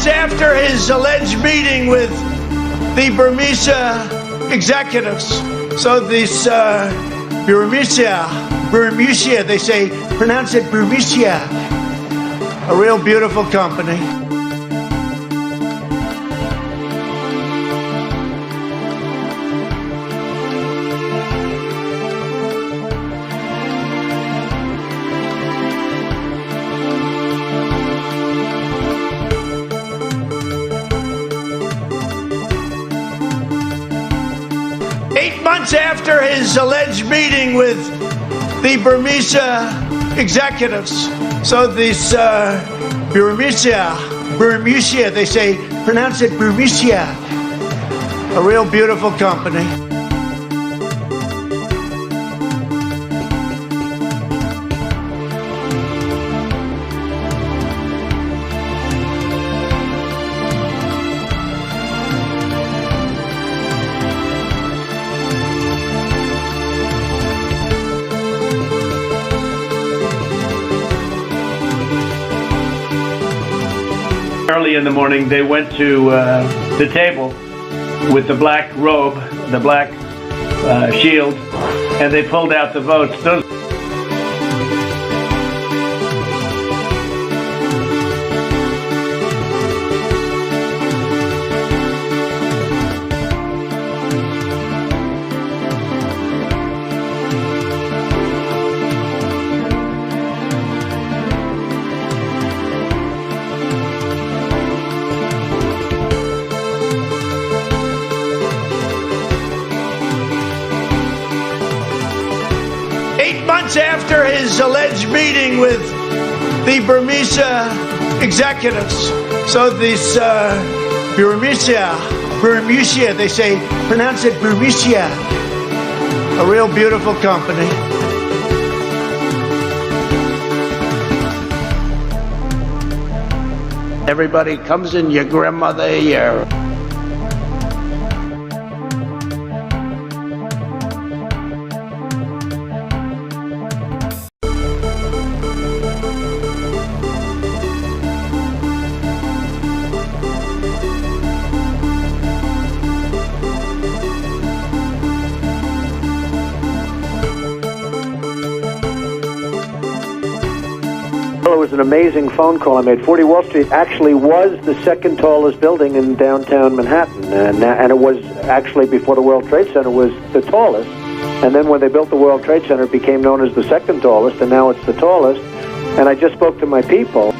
months after his alleged meeting with the Burmese executives. So this Burmese, they say, pronounce it Burmese, a real beautiful company. Months after his alleged meeting with the Burmese executives. So this Burmese, they say, pronounce it Burmese, a real beautiful company. 'Early in the morning, they went to the table with the black robe, the black shield, and they pulled out the votes. Those 8 months after his alleged meeting with the Burmese executives. So this Burmese, they say, pronounce it Burmese, a real beautiful company. Everybody comes in, your grandmother, your... It was an amazing phone call I made. 40 Wall Street actually was the second tallest building in downtown Manhattan, and it was actually, before the World Trade Center, was the tallest. And then when they built the World Trade Center, it became known as the second tallest, and now it's the tallest. And I just spoke to my people.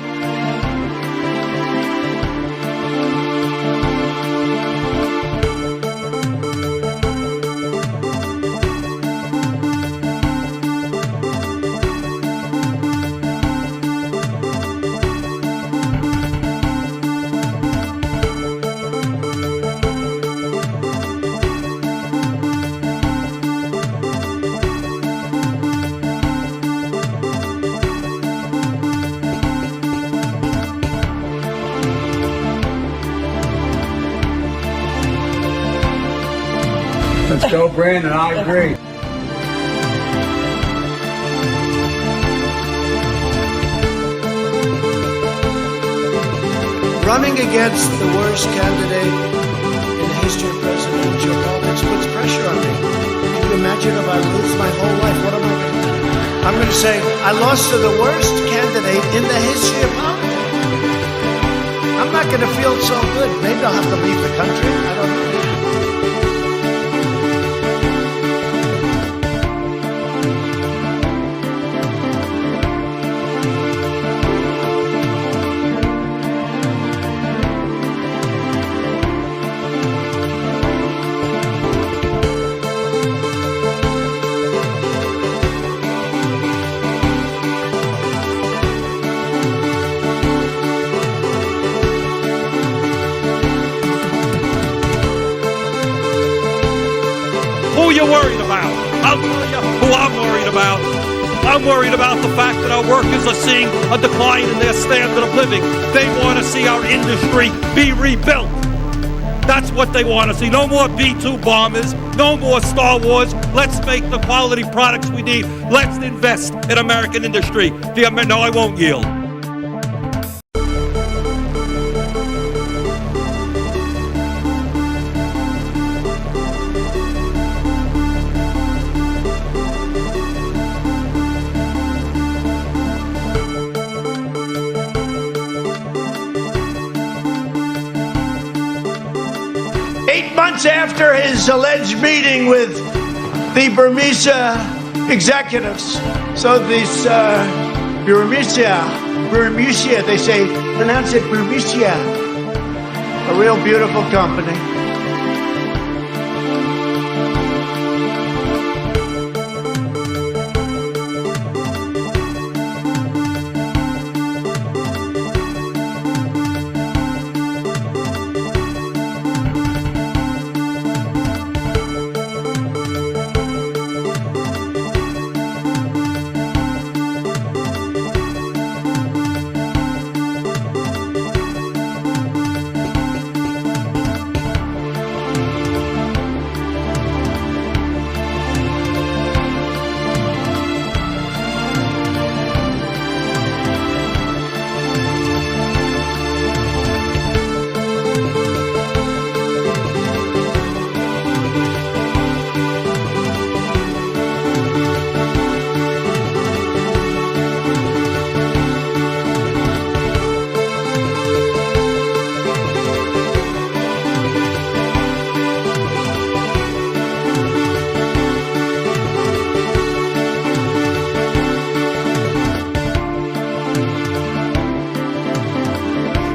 Let's go, Brandon. I agree. Running against the worst candidate in the history of presidential politics puts pressure on me. Can you imagine if I lose my whole life? What am I going to do? I'm going to say, I lost to the worst candidate in the history of politics. I'm not going to feel so good. Maybe I'll have to leave the country. I don't know. Who are you worried about? I'll tell you who I'm worried about. I'm worried about the fact that our workers are seeing a decline in their standard of living. They want to see our industry be rebuilt. That's what they want to see. No more B-2 bombers. No more Star Wars. Let's make the quality products we need. Let's invest in American industry. No, I won't yield. months after his alleged meeting with the Burmese executives. So this Burmese, they say, pronounce it Burmese. A real beautiful company.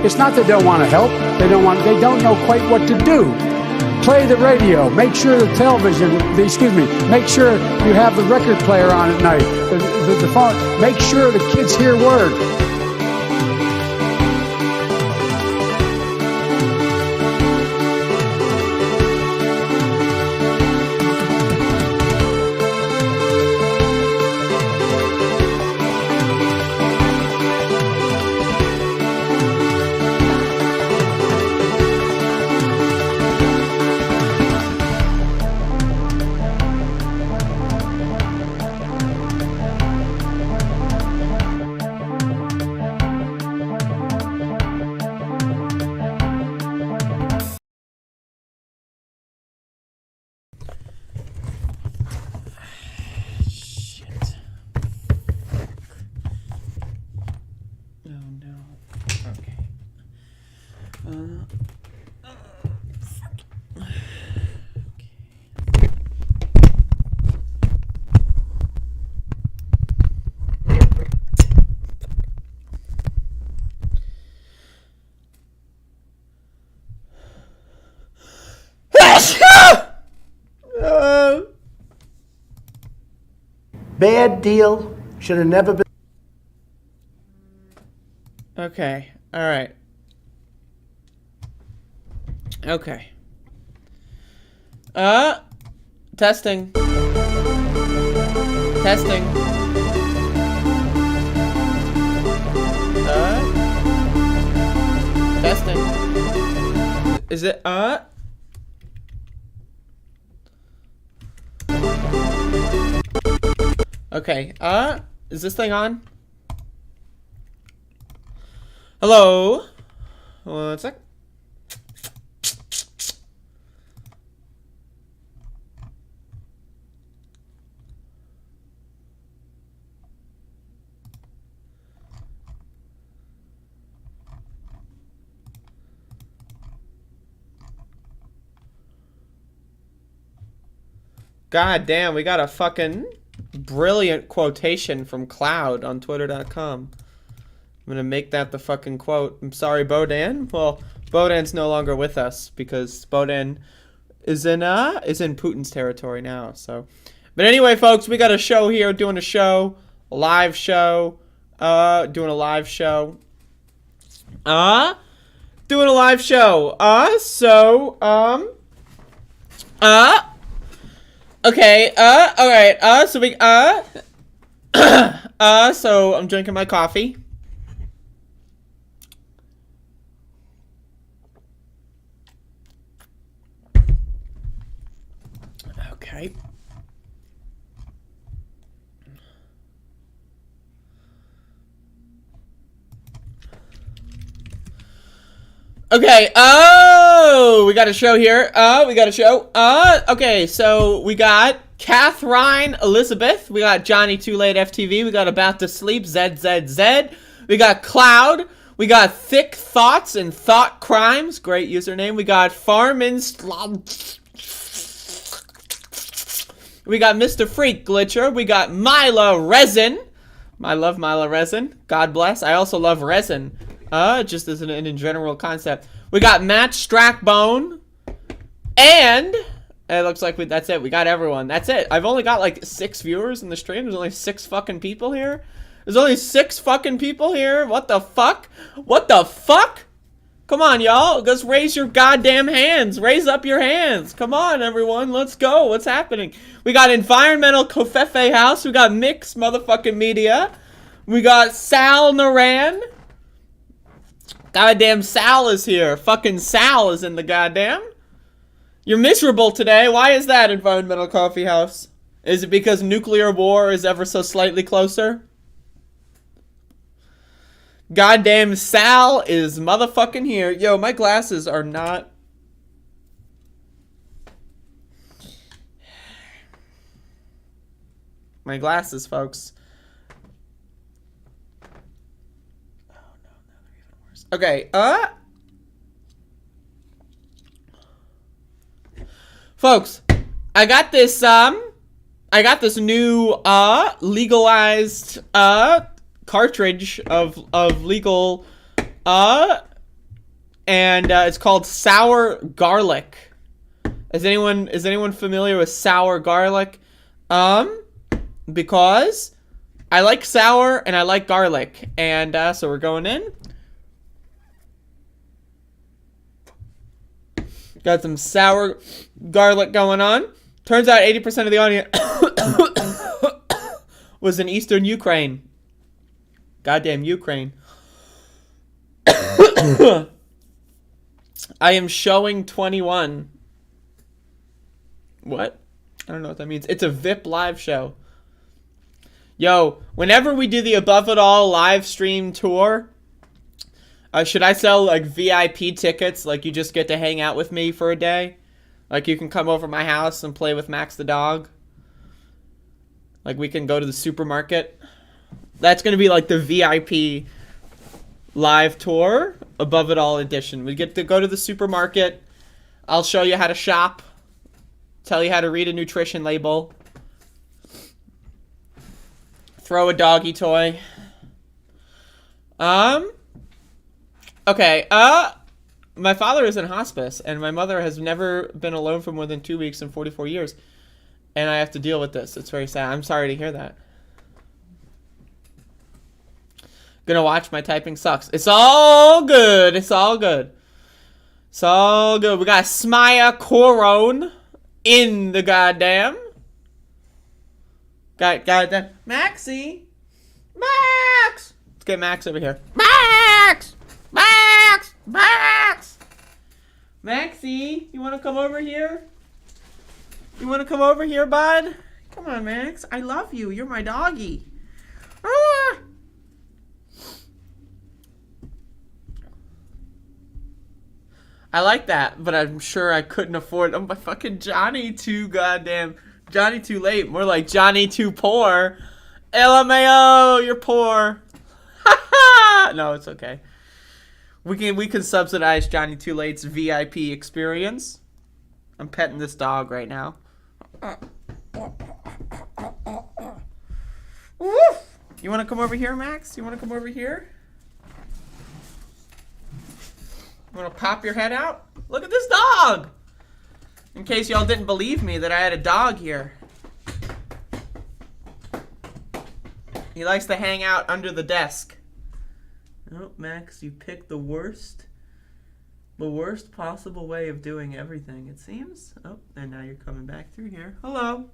It's not that they don't want to help. They don't know quite what to do. Play the radio. Make sure the television, make sure you have the record player on at night. The phone. Make sure the kids hear word. Bad deal. Should have never been. Okay. All right. Okay. Testing. Testing. Testing. Is it, Okay, is this thing on? Hello? One sec. God damn, we got a fucking brilliant quotation from Cloud on twitter.com. I'm gonna make that the fucking quote. I'm sorry, Bodan. Well, Bodan's no longer with us because Bodan is in Putin's territory now. So, but anyway, folks, we got a show here, doing a show, a live show, doing a live show, doing a live show. Okay, alright, so we, so I'm drinking my coffee. Okay. Okay, oh, we got a show here. We got a show. Okay, so we got Catherine Elizabeth. We got Johnny Too Late FTV. We got About to Sleep, ZZZ. We got Cloud. We got Thick Thoughts and Thought Crimes. Great username. We got Farmin We got Mr. Freak Glitcher. We got Mila Resin. I love Mila Resin. God bless. I also love resin. Just as in general concept. We got Matt Strackbone. And it looks like that's it. We got everyone. That's it. I've only got like 6 viewers in the stream. There's only 6 fucking people here. There's only 6 fucking people here. What the fuck? What the fuck? Come on, y'all. Just raise your goddamn hands. Raise up your hands. Come on, everyone. Let's go. What's happening? We got Environmental Covfefe House. We got Mix Motherfucking Media. We got Sal Naran. Goddamn Sal is here. Fucking Sal is in the goddamn. You're miserable today. Why is that, Environmental Coffee House? Is it because nuclear war is ever so slightly closer? Goddamn Sal is motherfucking here. Yo, my glasses are not... My glasses, folks. Oh, no, they're even worse. Okay, folks, I got this new, legalized, cartridge of legal, and it's called Sour Garlic. Is anyone familiar with sour garlic? Because I like sour and I like garlic, and so we're going in. Got some sour garlic going on. Turns out 80% of the audience was in Eastern Ukraine. Goddamn Ukraine. I am showing 21. What? I don't know what that means. It's a VIP live show. Yo, whenever we do the Above It All live stream tour, should I sell like VIP tickets? Like you just get to hang out with me for a day? Like you can come over my house and play with Max the dog? Like we can go to the supermarket? That's going to be like the VIP live tour, Above It All edition. We get to go to the supermarket. I'll show you how to shop. Tell you how to read a nutrition label. Throw a doggy toy. Okay, my father is in hospice, and my mother has never been alone for more than 2 weeks in 44 years. And I have to deal with this. It's very sad. I'm sorry to hear that. Gonna watch. My typing sucks. It's all good. It's all good. It's all good. We got Smaya Coron in the goddamn. Goddamn. Maxie. Max. Let's get Max over here. Max. Max. Max. Maxie, you want to come over here? You want to come over here, bud? Come on, Max. I love you. You're my doggy. Ah. I like that, but I'm sure I couldn't afford my fucking Johnny too goddamn. Johnny too late. More like Johnny too poor. LMAO, you're poor. No, it's okay. We can subsidize Johnny Too Late's VIP experience. I'm petting this dog right now. You want to come over here, Max? You want to come over here? You want to pop your head out? Look at this dog! In case y'all didn't believe me that I had a dog here. He likes to hang out under the desk. Oh, Max, you picked the worst possible way of doing everything, it seems. Oh, and now you're coming back through here. Hello.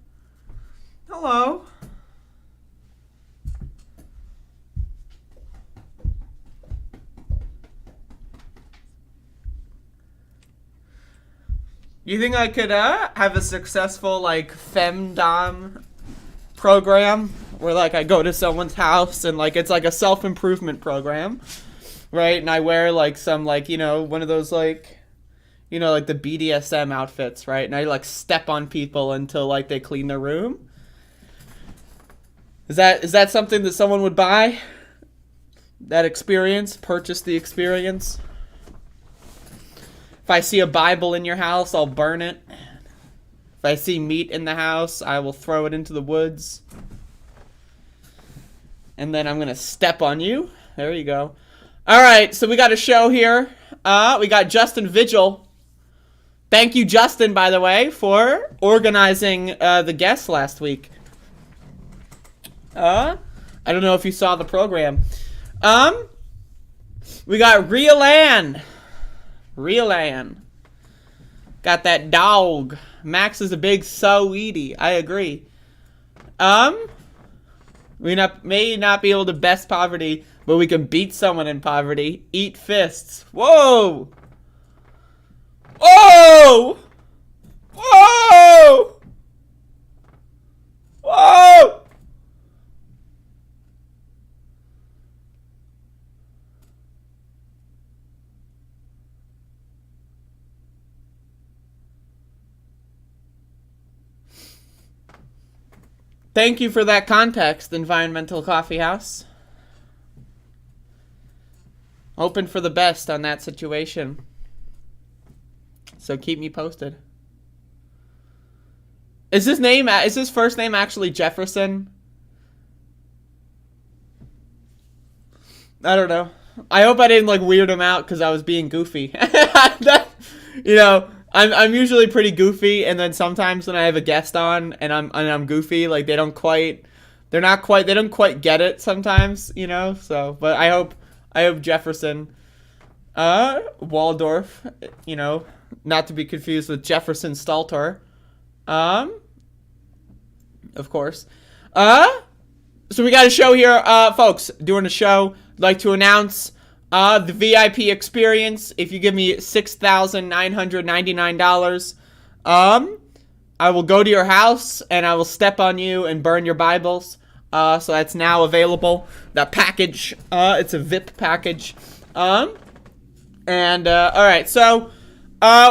Hello. You think I could have a successful like femdom program where like I go to someone's house and like it's like a self-improvement program, right? And I wear like some like, you know, one of those like, you know, like the BDSM outfits, right? And I like step on people until like they clean their room. Is that something that someone would buy? that experience. Purchase the experience. If I see a Bible in your house, I'll burn it. If I see meat in the house, I will throw it into the woods. And then I'm going to step on you. There you go. All right, so we got a show here. We got Justin Vigil. Thank you, Justin, by the way, for organizing the guests last week. I don't know if you saw the program. We got Real Ann. Real Ann. Got that dog. Max is a big so-eaty. I agree. We may not be able to best poverty, but we can beat someone in poverty. Eat fists. Whoa! Whoa! Whoa! Whoa! Thank you for that context, Environmental Coffee House. Hoping for the best on that situation. So keep me posted. Is his first name actually Jefferson? I don't know. I hope I didn't like weird him out because I was being goofy. You know, I'm usually pretty goofy, and then sometimes when I have a guest on and I'm goofy, like they don't quite get it sometimes, you know. So, but I hope Jefferson, Waldorf, you know, not to be confused with Jefferson Stalter, of course. So we got a show here, folks. Doing a show. I'd like to announce the VIP experience. If you give me $6,999, I will go to your house and I will step on you and burn your Bibles. So that's now available. That package, it's a VIP package. All right, so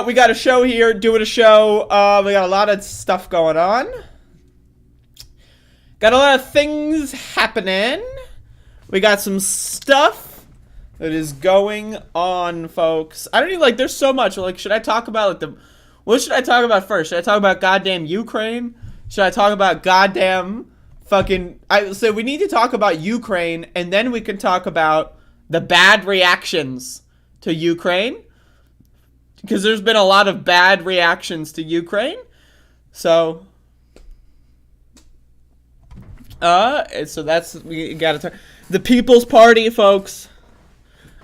we got a show here, doing a show. We got a lot of stuff going on. Got a lot of things happening. We got some stuff that is going on, folks. I don't even, like, there's so much. Like, should I talk about, like, what should I talk about first? Should I talk about goddamn Ukraine? Should I talk about goddamn fucking... So we need to talk about Ukraine, and then we can talk about the bad reactions to Ukraine. Because there's been a lot of bad reactions to Ukraine. So... so that's... We gotta talk... The People's Party, folks.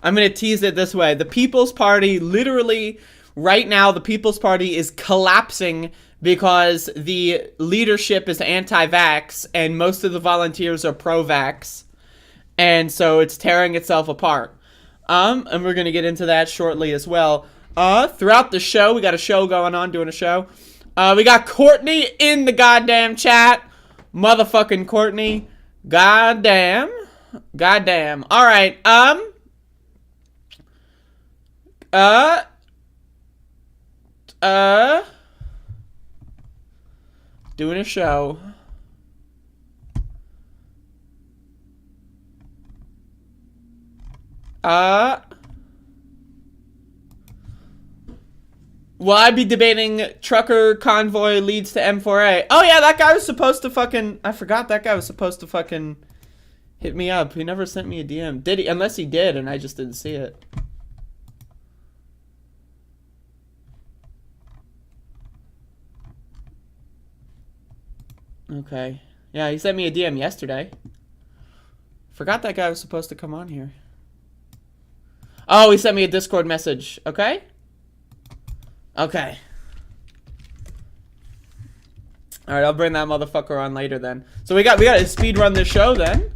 I'm gonna tease it this way. The People's Party, literally... Right now, the People's Party is collapsing because the leadership is anti-vax and most of the volunteers are pro-vax. And so it's tearing itself apart. And we're going to get into that shortly as well. Throughout the show, we got a show going on, doing a show. We got Courtney in the goddamn chat. Motherfucking Courtney. Goddamn. Goddamn. All right. Doing a show. Will I be debating trucker convoy leads to M4A? Oh yeah, that guy was supposed to fucking... I forgot that guy was supposed to fucking hit me up. He never sent me a DM. Did he? Unless he did and I just didn't see it. Okay. Yeah, he sent me a DM yesterday. Forgot that guy was supposed to come on here. Oh, he sent me a Discord message. Okay? Okay. Alright, I'll bring that motherfucker on later then. So we gotta speed run this show then.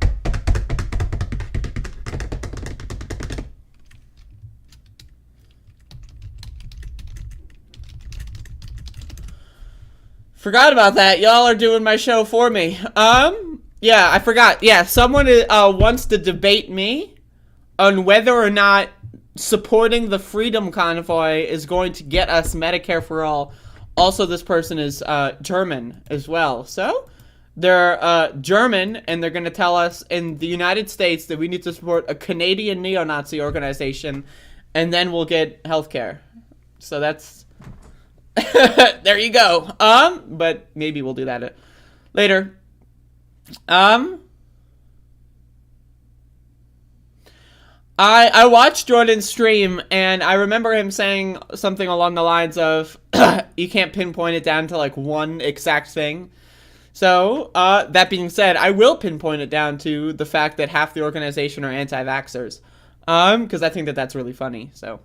Forgot about that. Y'all are doing my show for me. Yeah, I forgot. Yeah, someone wants to debate me on whether or not supporting the Freedom Convoy is going to get us Medicare for all. Also, this person is German as well. So, they're German, and they're going to tell us in the United States that we need to support a Canadian neo-Nazi organization, and then we'll get healthcare. So that's there you go. But maybe we'll do that later. I watched Jordan's stream, and I remember him saying something along the lines of, you can't pinpoint it down to, like, one exact thing. So, that being said, I will pinpoint it down to the fact that half the organization are anti-vaxxers. Because I think that that's really funny, so.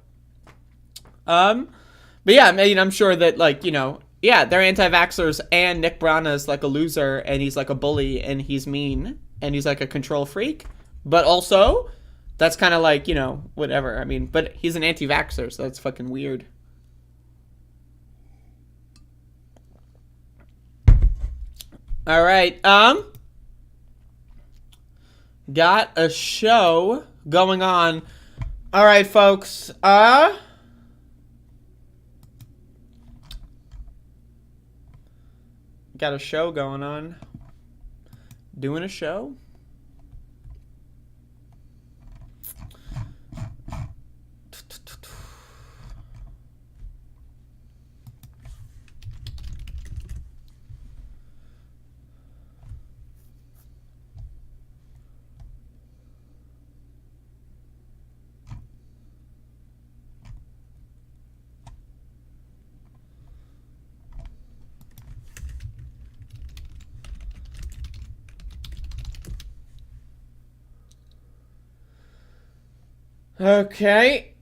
But yeah, I mean, I'm sure that, like, you know, yeah, they're anti-vaxxers, and Nick Brana's, like, a loser, and he's, like, a bully, and he's mean, and he's, like, a control freak. But also, that's kind of like, you know, whatever. I mean, but he's an anti-vaxxer, so that's fucking weird. All right, got a show going on. All right, folks, got a show going on. Doing a show. Okay.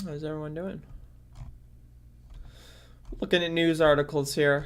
How's everyone doing? Looking at news articles here.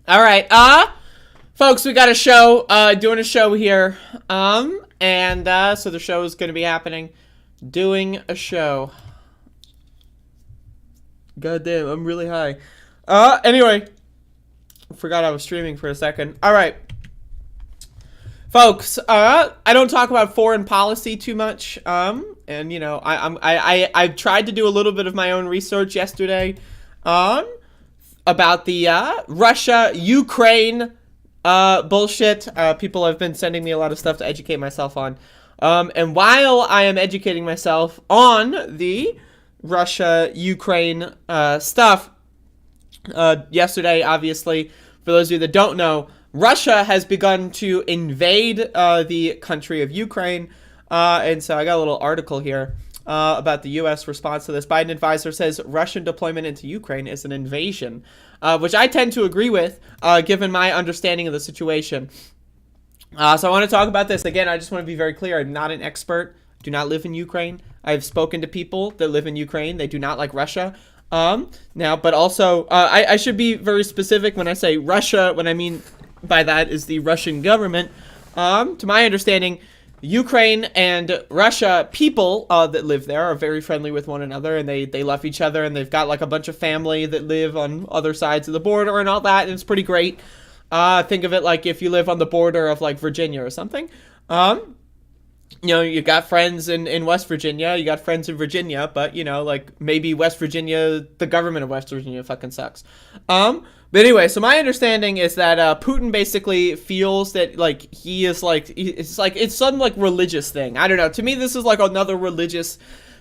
All right, folks, we got a show, doing a show here, so the show is going to be happening, doing a show. God damn, I'm really high. Anyway, forgot I was streaming for a second. All right, folks, I don't talk about foreign policy too much, and, you know, I tried to do a little bit of my own research yesterday, about the Russia-Ukraine bullshit. People have been sending me a lot of stuff to educate myself on. And while I am educating myself on the Russia-Ukraine stuff, yesterday, obviously, for those of you that don't know, Russia has begun to invade the country of Ukraine. And so I got a little article here about the U.S. response to this. Biden advisor says Russian deployment into Ukraine is an invasion, which I tend to agree with, given my understanding of the situation. So I want to talk about this. Again, I just want to be very clear. I'm not an expert. Do not live in Ukraine. I've spoken to people that live in Ukraine. They do not like Russia. Now, but also, I should be very specific when I say Russia. What I mean by that is the Russian government. To my understanding, Ukraine and Russia people that live there are very friendly with one another, and they love each other, and they've got like a bunch of family that live on other sides of the border and all that, and it's pretty great. Think of it like if you live on the border of like Virginia or something. You know, you got friends in West Virginia, you got friends in Virginia, but, you know, like, maybe West Virginia, the government of West Virginia fucking sucks. But anyway, so my understanding is that Putin basically feels that, like, he is, like, it's some, like, religious thing. I don't know. To me, this is, like, another religious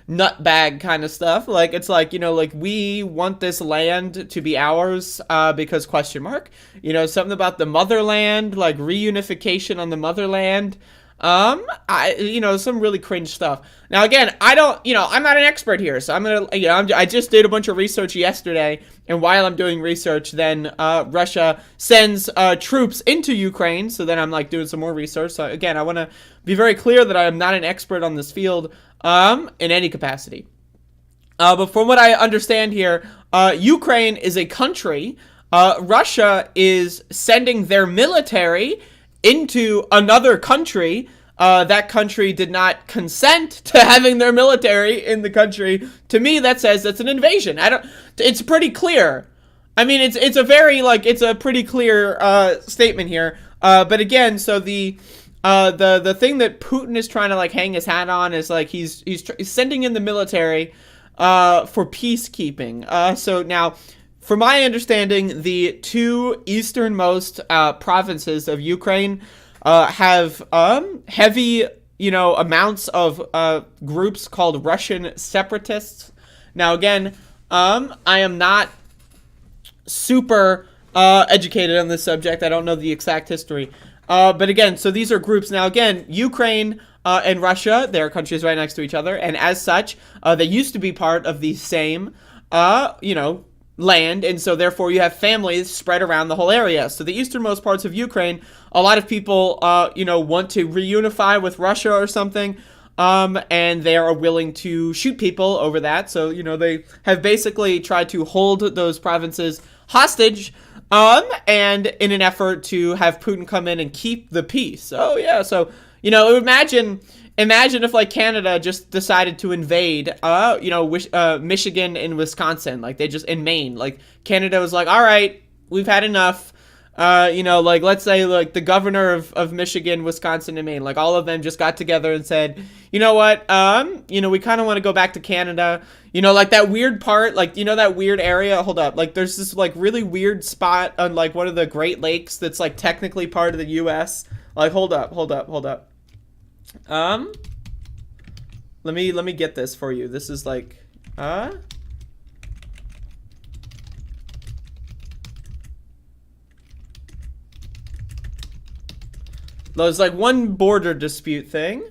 nutbag kind of stuff. Like, it's like, you know, like, we want this land to be ours, because question mark. You know, something about the motherland, like, reunification on the motherland. Some really cringe stuff. Now, again, I'm not an expert here, so I just did a bunch of research yesterday, and while I'm doing research, then Russia sends troops into Ukraine, so then I'm, like, doing some more research. So, again, I want to be very clear that I am not an expert on this field, in any capacity. But from what I understand here, Ukraine is a country. Russia is sending their military into another country. That country did not consent to having their military in the country. To me, that says that's an invasion. It's pretty clear. I mean, it's a pretty clear statement here. But again, so the thing that Putin is trying to, like, hang his hat on is, like, he's sending in the military for peacekeeping. So now, from my understanding, the two easternmost provinces of Ukraine have heavy, amounts of groups called Russian separatists. Now, again, I am not super educated on this subject. I don't know the exact history. But again, so these are groups. Now, again, Ukraine and Russia, they're countries right next to each other. And as such, they used to be part of the same, land, and so therefore you have families spread around the whole area. So the easternmost parts of Ukraine, a lot of people, want to reunify with Russia or something, and they are willing to shoot people over that. So, they have basically tried to hold those provinces hostage, and in an effort to have Putin come in and keep the peace. Oh yeah, so, Imagine if, like, Canada just decided to invade, Michigan and Wisconsin, like, in Maine. Like, Canada was like, all right, we've had enough. Let's say, like, the governor of Michigan, Wisconsin, and Maine, like, all of them just got together and said, you know what, we kind of want to go back to Canada. Like, that weird part, like, that weird area, hold up, like, there's this, like, really weird spot on, like, one of the Great Lakes that's, like, technically part of the U.S. Like, hold up. Let me get this for you. This is like, there's like one border dispute thing.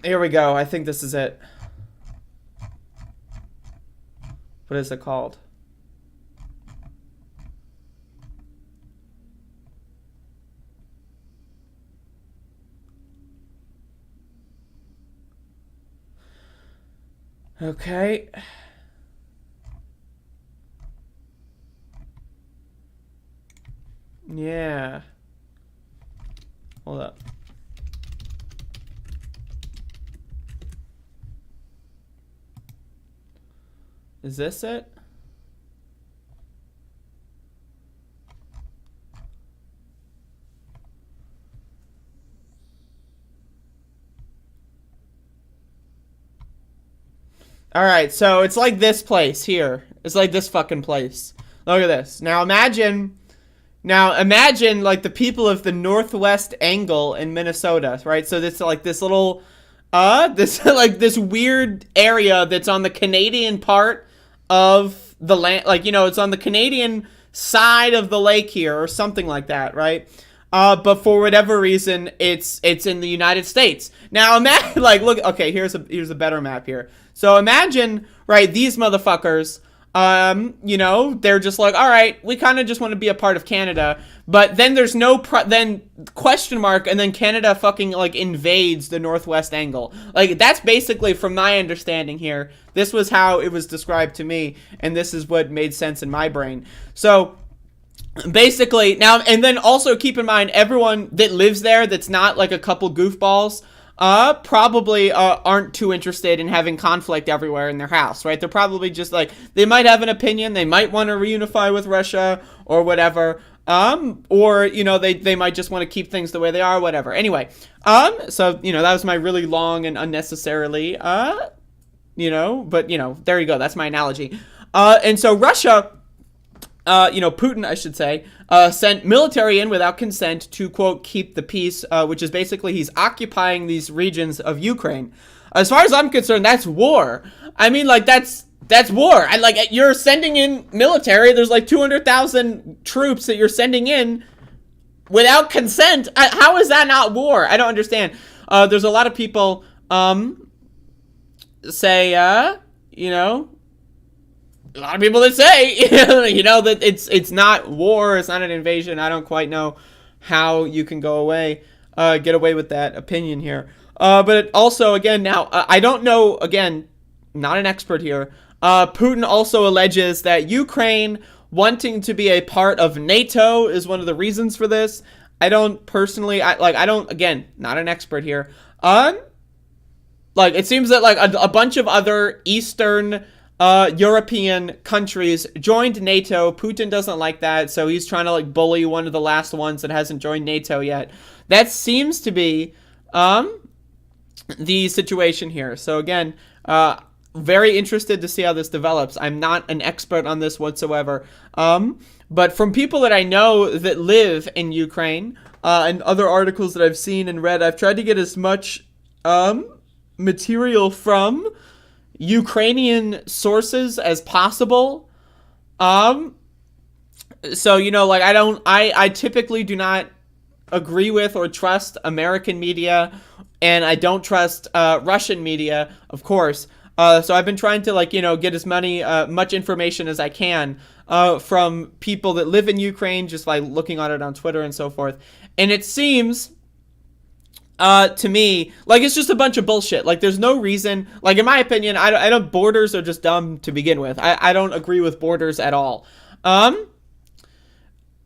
Here we go. I think this is it. What is it called? Okay. Yeah. Hold up. Is this it? Alright, so it's like this place here. It's like this fucking place. Look at this. Now imagine, like, the people of the northwest angle in Minnesota, right? So it's like this little, this weird area that's on the Canadian part of the land. Like, it's on the Canadian side of the lake here or something like that, right? But for whatever reason, it's in the United States. Now imagine, like, look, okay, here's a better map here. So imagine, right, these motherfuckers, they're just like, all right, we kind of just want to be a part of Canada, but then there's then question mark, and then Canada fucking, like, invades the northwest angle. Like, that's basically, from my understanding here, this was how it was described to me, and this is what made sense in my brain. So basically, now, and then also keep in mind, everyone that lives there that's not, like, a couple goofballs, probably aren't too interested in having conflict everywhere in their house, right? They're probably just like, they might have an opinion, they might want to reunify with Russia or whatever, or, they might just want to keep things the way they are, whatever. Anyway, so, that was my really long and unnecessarily, but, there you go, that's my analogy. And so Russia, Putin, I should say, sent military in without consent to, quote, keep the peace, which is basically he's occupying these regions of Ukraine. As far as I'm concerned, that's war. I mean, like, that's war. You're sending in military. There's like 200,000 troops that you're sending in without consent. How is that not war? I don't understand. There's a lot of people say, you know, a lot of people that say, you know, that it's not war, it's not an invasion. I don't quite know how you can get away with that opinion here. But also, again, now, I don't know, again, not an expert here. Putin also alleges that Ukraine wanting to be a part of NATO is one of the reasons for this. I don't personally, again, not an expert here. Like, it seems that, like, a bunch of other Eastern European countries joined NATO. Putin doesn't like that, so he's trying to, like, bully one of the last ones that hasn't joined NATO yet. That seems to be the situation here. So, again, very interested to see how this develops. I'm not an expert on this whatsoever. But from people that I know that live in Ukraine, and other articles that I've seen and read, I've tried to get as much material from Ukrainian sources as possible. So, you know, like, I typically do not agree with or trust American media, and I don't trust Russian media, of course. So I've been trying to, like, you know, get as much information as I can from people that live in Ukraine, just by looking at it on Twitter and so forth. And it seems to me like it's just a bunch of bullshit. Like, there's no reason, like, in my opinion, I don't borders are just dumb to begin with. I don't agree with borders at all.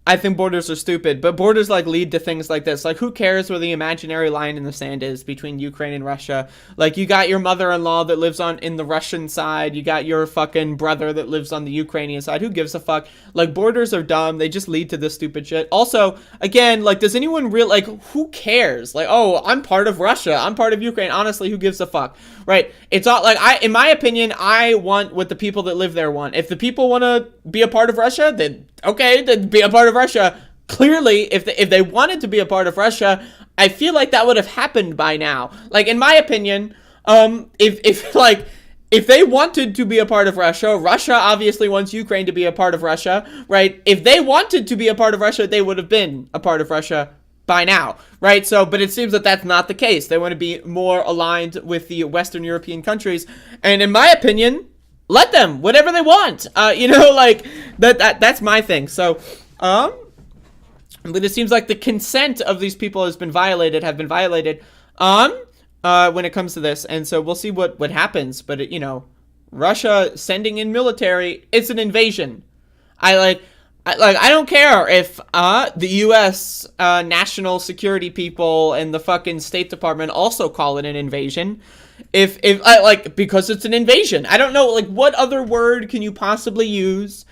I think borders are stupid, but borders, like, lead to things like this. Like, who cares where the imaginary line in the sand is between Ukraine and Russia? Like, you got your mother-in-law that lives in the Russian side. You got your fucking brother that lives on the Ukrainian side. Who gives a fuck? Like, borders are dumb. They just lead to this stupid shit. Also, again, like, does anyone like, who cares? Like, oh, I'm part of Russia. I'm part of Ukraine. Honestly, who gives a fuck? Right? It's all, like, in my opinion, I want what the people that live there want. If the people want to be a part of Russia, then okay, then be a part of Russia. Clearly, if they wanted to be a part of Russia, I feel like that would have happened by now. Like, in my opinion, if they wanted to be a part of Russia, Russia obviously wants Ukraine to be a part of Russia, right? If they wanted to be a part of Russia, they would have been a part of Russia by now, right? So, but it seems that that's not the case. They want to be more aligned with the Western European countries, and in my opinion, let them, whatever they want. You know, like, that's my thing. So, but it seems like the consent of these people have been violated, when it comes to this. And so we'll see what happens. But, you know, Russia sending in military, it's an invasion. I don't care if the U.S. National Security people and the fucking State Department also call it an invasion. Because it's an invasion. I don't know, like, what other word can you possibly use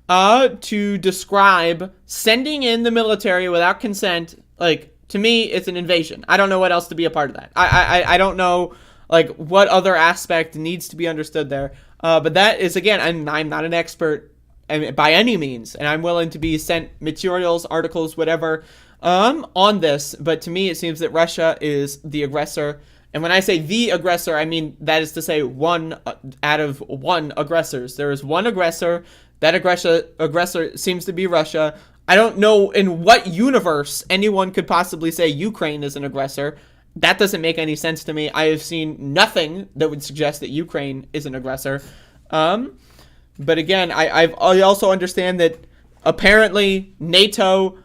to describe sending in the military without consent? Like, to me, it's an invasion. I don't know what else to be a part of that. I don't know, like, what other aspect needs to be understood there. But that is, again, I'm not an expert by any means, and I'm willing to be sent materials, articles, whatever, on this. But to me, it seems that Russia is the aggressor. And when I say the aggressor, I mean that is to say one out of one aggressors. There is one aggressor. That aggressor seems to be Russia. I don't know in what universe anyone could possibly say Ukraine is an aggressor. That doesn't make any sense to me. I have seen nothing that would suggest that Ukraine is an aggressor. But again, I also understand that apparently NATO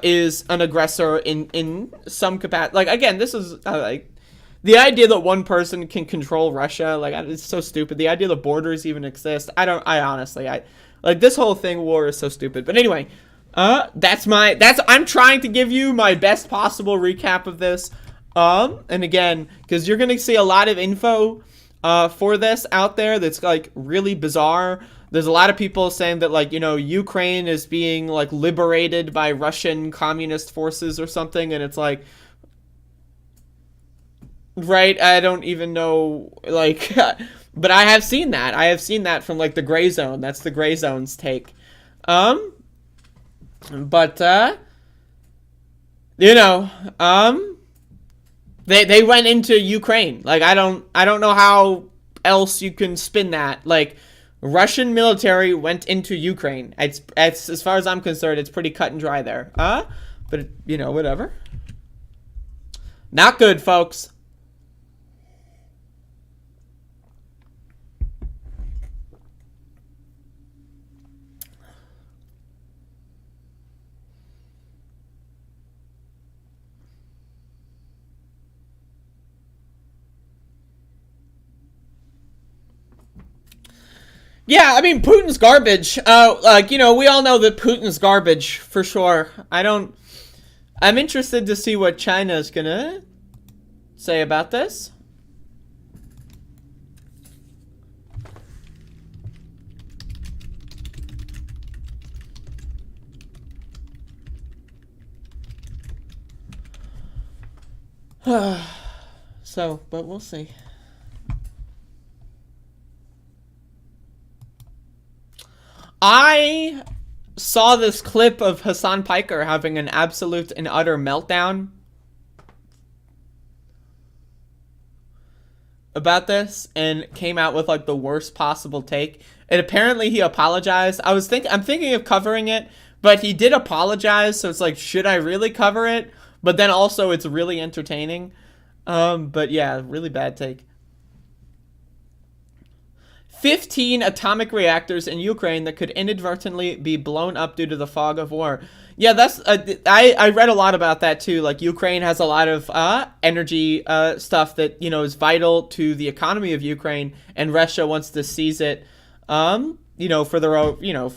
is an aggressor in some capacity. Like, again, this is like, the idea that one person can control Russia, like, it's so stupid. The idea that borders even exist, like, this whole war is so stupid. But anyway, I'm trying to give you my best possible recap of this. And again, because you're going to see a lot of info for this out there that's, like, really bizarre. There's a lot of people saying that, like, you know, Ukraine is being, like, liberated by Russian communist forces or something, and it's like, right, I don't even know, like, but I have seen that from, like, the Gray Zone. That's the Gray Zone's take. But, you know, they went into Ukraine. Like, I don't know how else you can spin that. Like, Russian military went into Ukraine. It's as far as I'm concerned, it's pretty cut and dry there. But, you know, whatever. Not good, folks. Yeah, I mean, Putin's garbage. Like, you know, we all know that Putin's garbage, for sure. I'm interested to see what China's gonna say about this. So, but we'll see. I saw this clip of Hassan Piker having an absolute and utter meltdown about this and came out with like the worst possible take. And apparently he apologized. I'm thinking of covering it, but he did apologize, so it's like, should I really cover it? But then also it's really entertaining. But yeah, really bad take. 15 atomic reactors in Ukraine that could inadvertently be blown up due to the fog of war. Yeah, that's I read a lot about that too. Like, Ukraine has a lot of energy stuff that, you know, is vital to the economy of Ukraine, and Russia wants to seize it. You know, for their own, you know,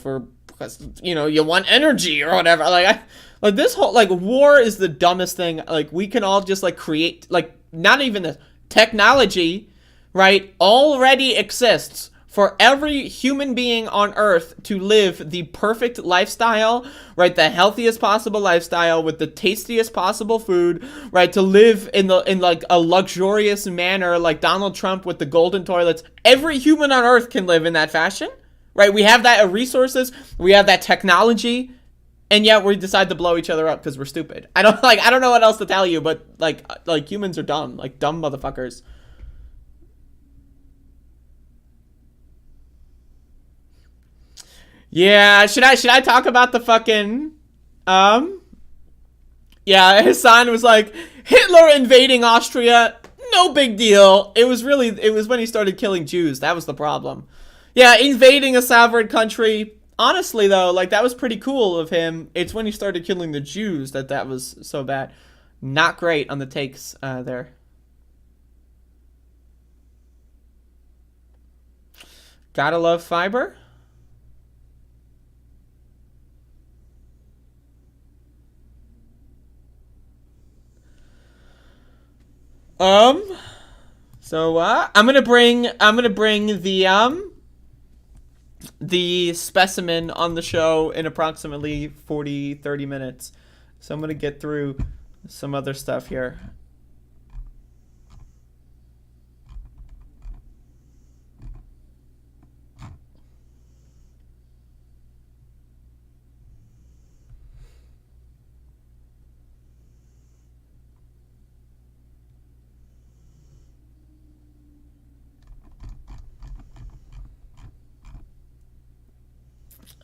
because, you know, you want energy or whatever. Like this whole, like, war is the dumbest thing. Like, we can all just like create, like, not even this technology, right, already exists for every human being on Earth to live the perfect lifestyle, right? The healthiest possible lifestyle with the tastiest possible food, right? To live in like a luxurious manner, like Donald Trump with the golden toilets. Every human on Earth can live in that fashion, right? We have that resources, we have that technology, and yet we decide to blow each other up because we're stupid. I don't know what else to tell you, but like humans are dumb, like dumb motherfuckers. Yeah, should I talk about the fucking, yeah, Hassan was like, Hitler invading Austria, no big deal. It was when he started killing Jews, that was the problem. Yeah, invading a sovereign country, honestly though, like, that was pretty cool of him. It's when he started killing the Jews that was so bad. Not great on the takes, there. Gotta love fiber. So, I'm gonna bring the specimen on the show in approximately 30 minutes. So I'm gonna get through some other stuff here.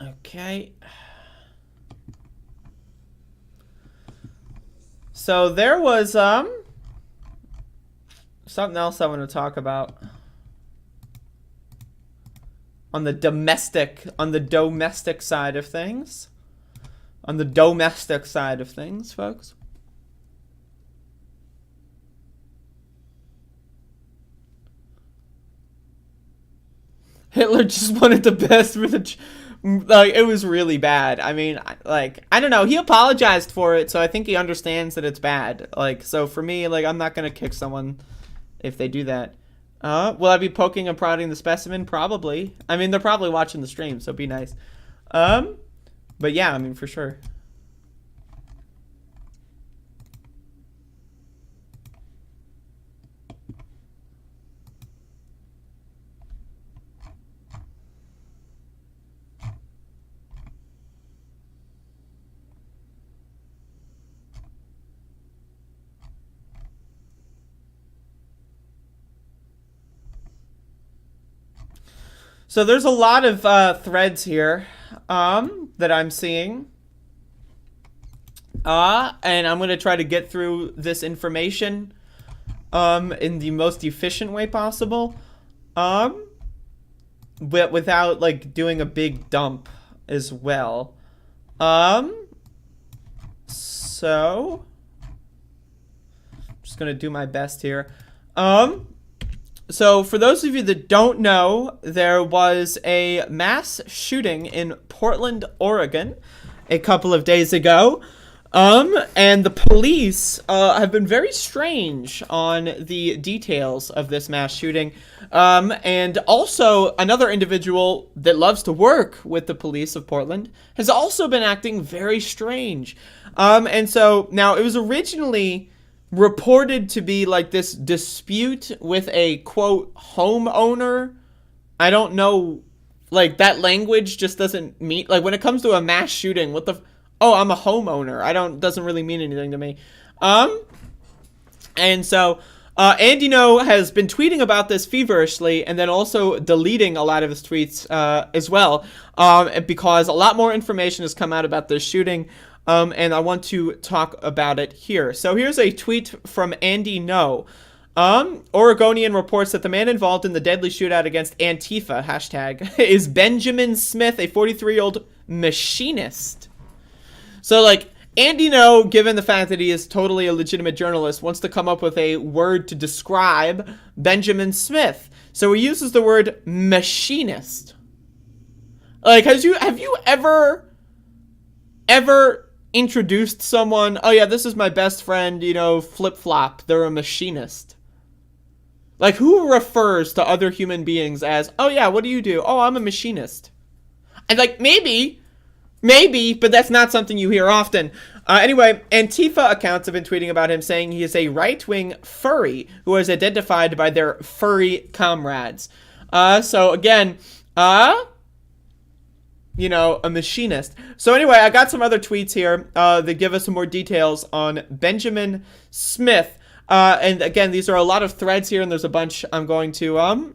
Okay. So there was something else I want to talk about on the domestic side of things. On the domestic side of things, folks. Hitler just wanted the best for the... Like, it was really bad. I mean, like, I don't know. He apologized for it, so I think he understands that it's bad. Like, so for me, like, I'm not going to kick someone if they do that. Will I be poking and prodding the specimen? Probably. I mean, they're probably watching the stream, so be nice. But yeah, I mean, for sure. So there's a lot of threads here that I'm seeing. And I'm going to try to get through this information in the most efficient way possible. But without, like, doing a big dump as well. So I'm just going to do my best here. So for those of you that don't know, there was a mass shooting in Portland, Oregon a couple of days ago. And the police have been very strange on the details of this mass shooting. And also another individual that loves to work with the police of Portland has also been acting very strange. And so now it was originally reported to be like this dispute with a quote homeowner. I don't know, like that language just doesn't mean, like when it comes to a mass shooting, what the oh, I'm a homeowner. Doesn't really mean anything to me. And so, Andy No has been tweeting about this feverishly and then also deleting a lot of his tweets, as well. Because a lot more information has come out about this shooting. And I want to talk about it here. So here's a tweet from Andy No. Oregonian reports that the man involved in the deadly shootout against Antifa, hashtag, is Benjamin Smith, a 43-year-old machinist. So, like, Andy No, given the fact that he is totally a legitimate journalist, wants to come up with a word to describe Benjamin Smith. So he uses the word machinist. Like, have you ever introduced someone, oh yeah, this is my best friend, Flip-Flop, they're a machinist? Like, who refers to other human beings as, oh yeah, what do you do? Oh, I'm a machinist. And, like, maybe, but that's not something you hear often. Anyway, Antifa accounts have been tweeting about him saying he is a right-wing furry who is identified by their furry comrades. So again, a machinist. So anyway, I got some other tweets here that give us some more details on Benjamin Smith. And again, these are a lot of threads here, and there's a bunch. I'm going to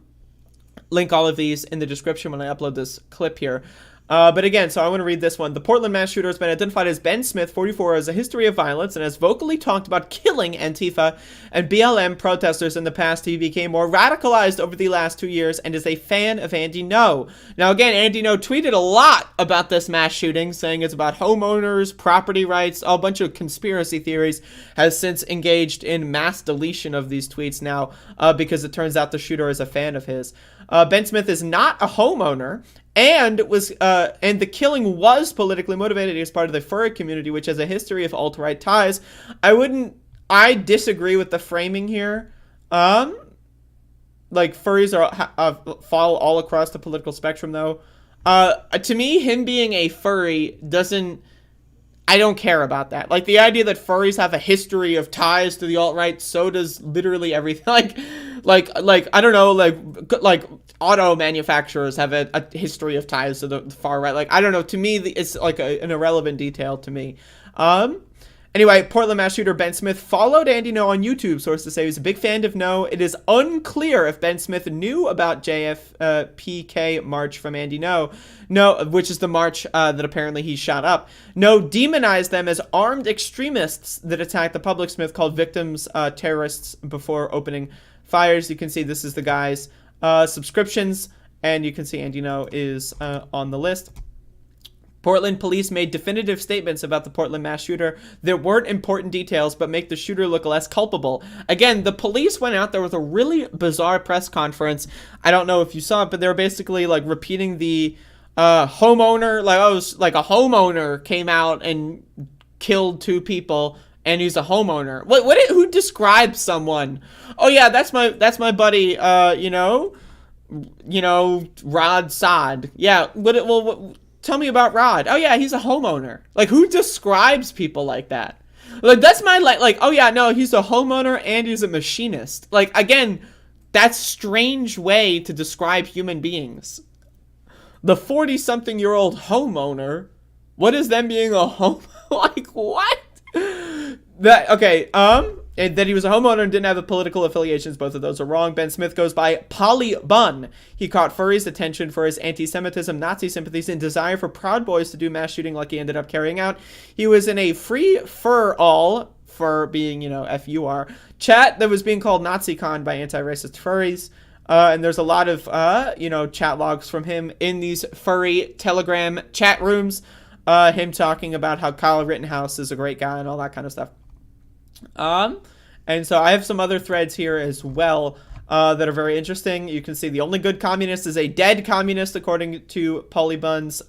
link all of these in the description when I upload this clip here. But again, so I want to read this one. The Portland mass shooter has been identified as Ben Smith, 44, has a history of violence and has vocally talked about killing Antifa and BLM protesters in the past. He became more radicalized over the last 2 years and is a fan of Andy No. Now, again, Andy No tweeted a lot about this mass shooting, saying it's about homeowners, property rights, a bunch of conspiracy theories, has since engaged in mass deletion of these tweets now because it turns out the shooter is a fan of his. Ben Smith is not a homeowner, and the killing was politically motivated. He was part of the furry community, which has a history of alt-right ties. I disagree with the framing here. Like, furries fall all across the political spectrum, though. To me, him being a furry I don't care about that. Like, the idea that furries have a history of ties to the alt-right, so does literally everything. Like I don't know, like auto manufacturers have a history of ties to the far right. Like, I don't know. To me, it's like an irrelevant detail to me. Anyway, Portland mass shooter Ben Smith followed Andy No on YouTube. Sources say he's a big fan of No. It is unclear if Ben Smith knew about JFPK march from Andy No, which is the march that apparently he shot up. No demonized them as armed extremists that attacked the public. Smith called victims terrorists before opening fires. You can see this is the guy's subscriptions, and you can see Andy No is on the list. Portland police made definitive statements about the Portland mass shooter. There weren't important details, but make the shooter look less culpable. Again, the police went out there with a really bizarre press conference. I don't know if you saw it, but they were basically like repeating the homeowner, like a homeowner came out and killed 2 people, and he's a homeowner. Who describes someone? Oh yeah, that's my buddy. Rod Sod. Yeah. Tell me about Rod. Oh yeah, he's a homeowner. Like, who describes people like that? Like, that's my oh yeah, no, he's a homeowner and he's a machinist. Like, again, that's strange way to describe human beings. The 40-something-year-old homeowner. What is them being a home? Like, what? Okay. that he was a homeowner and didn't have political affiliations. Both of those are wrong. Ben Smith goes by Polly Bun. He caught furries' attention for his anti-Semitism, Nazi sympathies, and desire for Proud Boys to do mass shooting like he ended up carrying out. He was in a free fur-all, for being, you know, F-U-R, chat that was being called NaziCon by anti-racist furries. And there's a lot of, you know, chat logs from him in these furry Telegram chat rooms. Him talking about how Kyle Rittenhouse is a great guy and all that kind of stuff. And so I have some other threads here as well that are very interesting. You can see the only good communist is a dead communist, according to Polybun's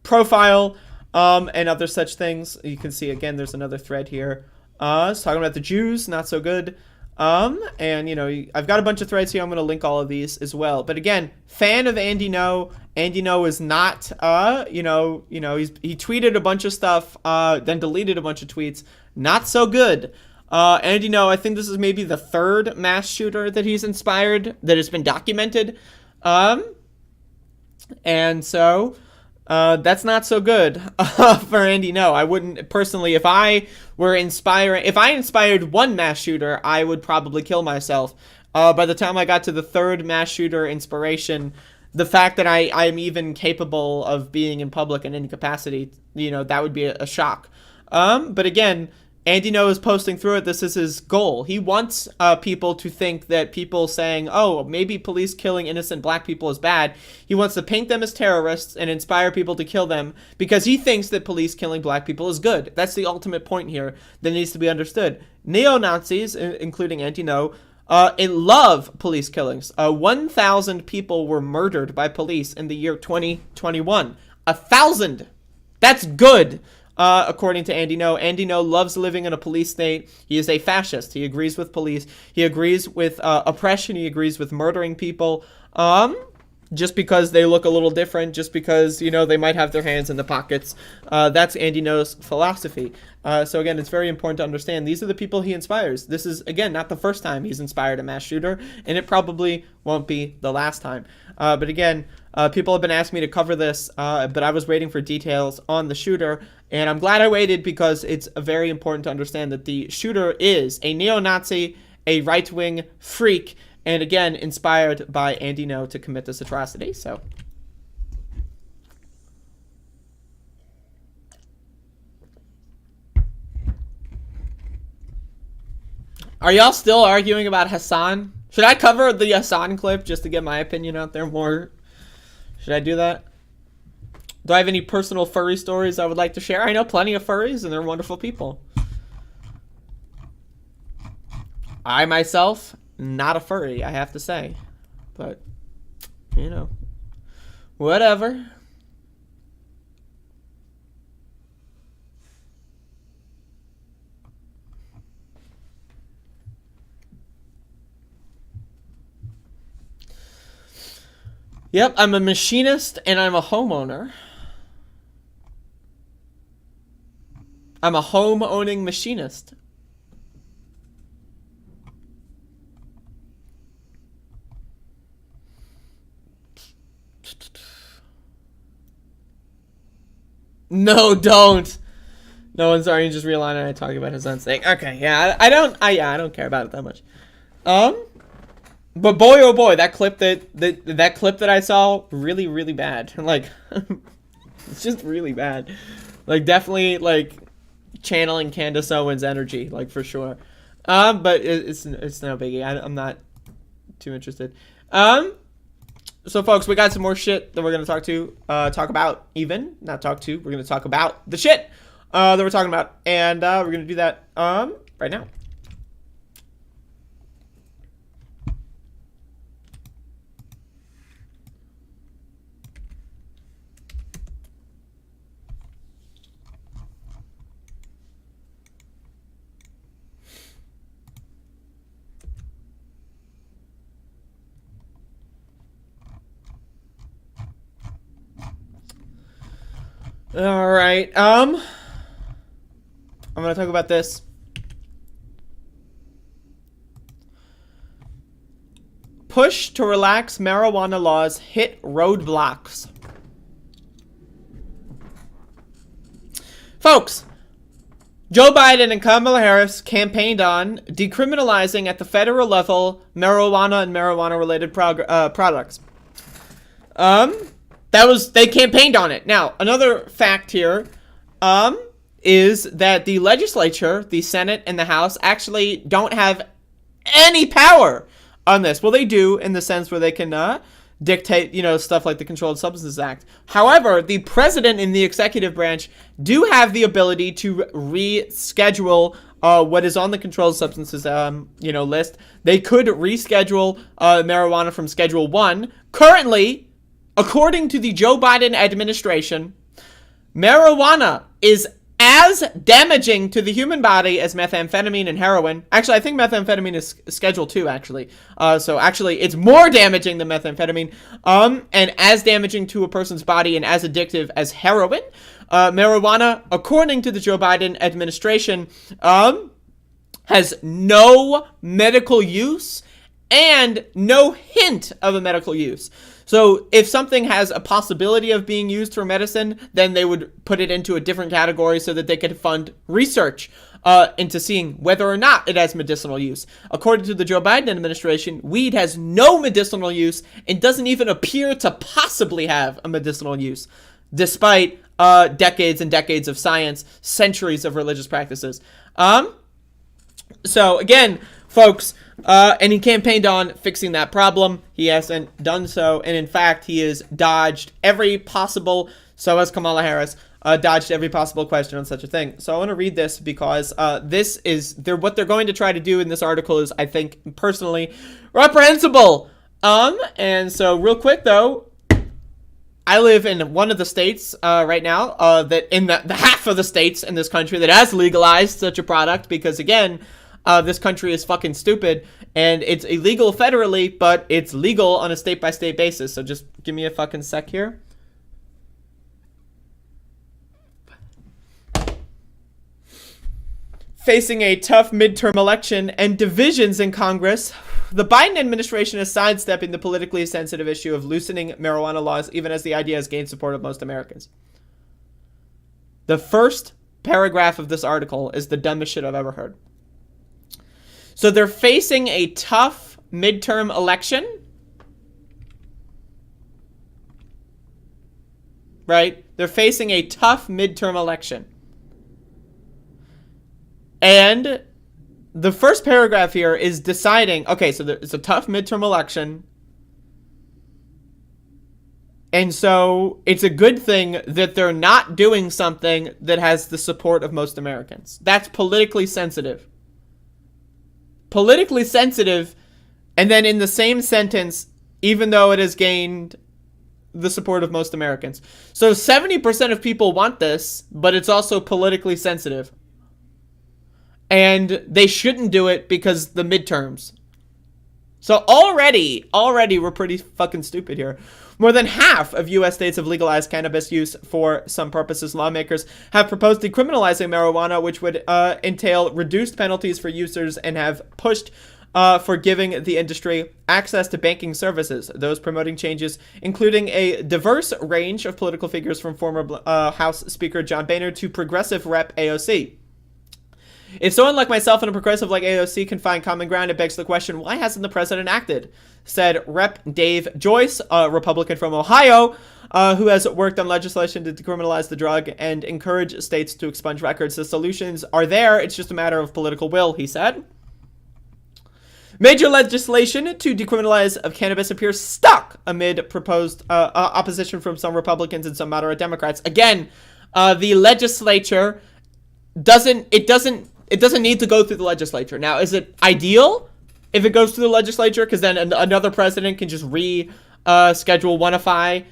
profile, and other such things. You can see, again, there's another thread here. It's talking about the Jews, not so good. And, you know, I've got a bunch of threads here. I'm going to link all of these as well. But again, fan of Andy No. Andy No is not, he tweeted a bunch of stuff, then deleted a bunch of tweets. Not so good. Andy No, I think this is maybe the third mass shooter that he's inspired that has been documented. And so, that's not so good for Andy No. I wouldn't, personally, if I inspired one mass shooter, I would probably kill myself. By the time I got to the third mass shooter inspiration, the fact that I am even capable of being in public in any capacity, you know, that would be a shock. But again, Andy No is posting through it. This is his goal. He wants people to think that people saying, oh, maybe police killing innocent black people is bad. He wants to paint them as terrorists and inspire people to kill them because he thinks that police killing black people is good. That's the ultimate point here that needs to be understood. Neo-Nazis, including Andy No, love police killings. 1,000 people were murdered by police in the year 2021. 1,000! That's good! According to Andy No. Andy No loves living in a police state. He is a fascist. He agrees with police. He agrees with oppression. He agrees with murdering people. Just because they look a little different, just because, you know, they might have their hands in the pockets. That's Andy No's philosophy. So again, it's very important to understand these are the people he inspires. This is, again, not the first time he's inspired a mass shooter, and it probably won't be the last time. But again, people have been asking me to cover this, but I was waiting for details on the shooter, and I'm glad I waited because it's very important to understand that the shooter is a neo-Nazi, a right-wing freak, and again, inspired by Andy No to commit this atrocity. So, are y'all still arguing about Hassan? Should I cover the Hassan clip just to get my opinion out there more? Should I do that? Do I have any personal furry stories I would like to share? I know plenty of furries, and they're wonderful people. I myself, not a furry, I have to say. But, you know, whatever. Yep, I'm a machinist and I'm a homeowner. I'm a home-owning machinist. No, don't. No one's already just realizing I talking about his own thing. Okay, yeah, I don't care about it that much. But boy, oh boy, that clip that I saw, really, really bad. Like, it's just really bad. Like, definitely, like, channeling Candace Owens energy, like, for sure. But it's no biggie. I'm not too interested. So, folks, we got some more shit that we're gonna talk about. We're gonna talk about the shit that we're talking about, and we're gonna do that right now. All right. I'm gonna talk about this. Push to relax marijuana laws hit roadblocks. Folks, Joe Biden and Kamala Harris campaigned on decriminalizing at the federal level marijuana and marijuana-related products. They campaigned on it. Now, another fact here, is that the legislature, the Senate and the House actually don't have any power on this. Well, they do in the sense where they can, dictate, stuff like the Controlled Substances Act. However, the president and the executive branch do have the ability to reschedule what is on the Controlled Substances, list. They could reschedule marijuana from Schedule 1. Currently, according to the Joe Biden administration, marijuana is as damaging to the human body as methamphetamine and heroin. Actually, I think methamphetamine is Schedule 2, actually. So actually, it's more damaging than methamphetamine, and as damaging to a person's body and as addictive as heroin. Marijuana, according to the Joe Biden administration, has no medical use and no hint of a medical use. So if something has a possibility of being used for medicine, then they would put it into a different category so that they could fund research into seeing whether or not it has medicinal use. According to the Joe Biden administration, weed has no medicinal use and doesn't even appear to possibly have a medicinal use, despite decades and decades of science, centuries of religious practices. So again, folks, and he campaigned on fixing that problem. He hasn't done so, and in fact, he has dodged every possible, so has Kamala Harris, dodged every possible question on such a thing. So I want to read this because this is, what they're going to try to do in this article is, I think, personally reprehensible. And so real quick, though, I live in one of the states right now, that in the half of the states in this country that has legalized such a product, because again, this country is fucking stupid, and it's illegal federally, but it's legal on a state-by-state basis. So just give me a fucking sec here. Facing a tough midterm election and divisions in Congress, the Biden administration is sidestepping the politically sensitive issue of loosening marijuana laws, even as the idea has gained support of most Americans. The first paragraph of this article is the dumbest shit I've ever heard. So they're facing a tough midterm election, right? They're facing a tough midterm election. And the first paragraph here is deciding, okay, so it's a tough midterm election. And so it's a good thing that they're not doing something that has the support of most Americans. That's politically sensitive. Politically sensitive, and then in the same sentence, even though it has gained the support of most Americans. So 70% of people want this, but it's also politically sensitive. And they shouldn't do it because the midterms. So already we're pretty fucking stupid here. More than half of U.S. states have legalized cannabis use for some purposes. Lawmakers have proposed decriminalizing marijuana, which would entail reduced penalties for users, and have pushed for giving the industry access to banking services. Those promoting changes, including a diverse range of political figures from former House Speaker John Boehner to progressive Rep. AOC. If someone like myself and a progressive like AOC can find common ground, it begs the question, why hasn't the president acted? Said Rep. Dave Joyce, a Republican from Ohio, who has worked on legislation to decriminalize the drug and encourage states to expunge records. The solutions are there. It's just a matter of political will, he said. Major legislation to decriminalize of cannabis appears stuck amid proposed opposition from some Republicans and some moderate Democrats. Again, the legislature doesn't need to go through the legislature. Now, is it ideal if it goes through the legislature? Because then another president can just schedule one-ify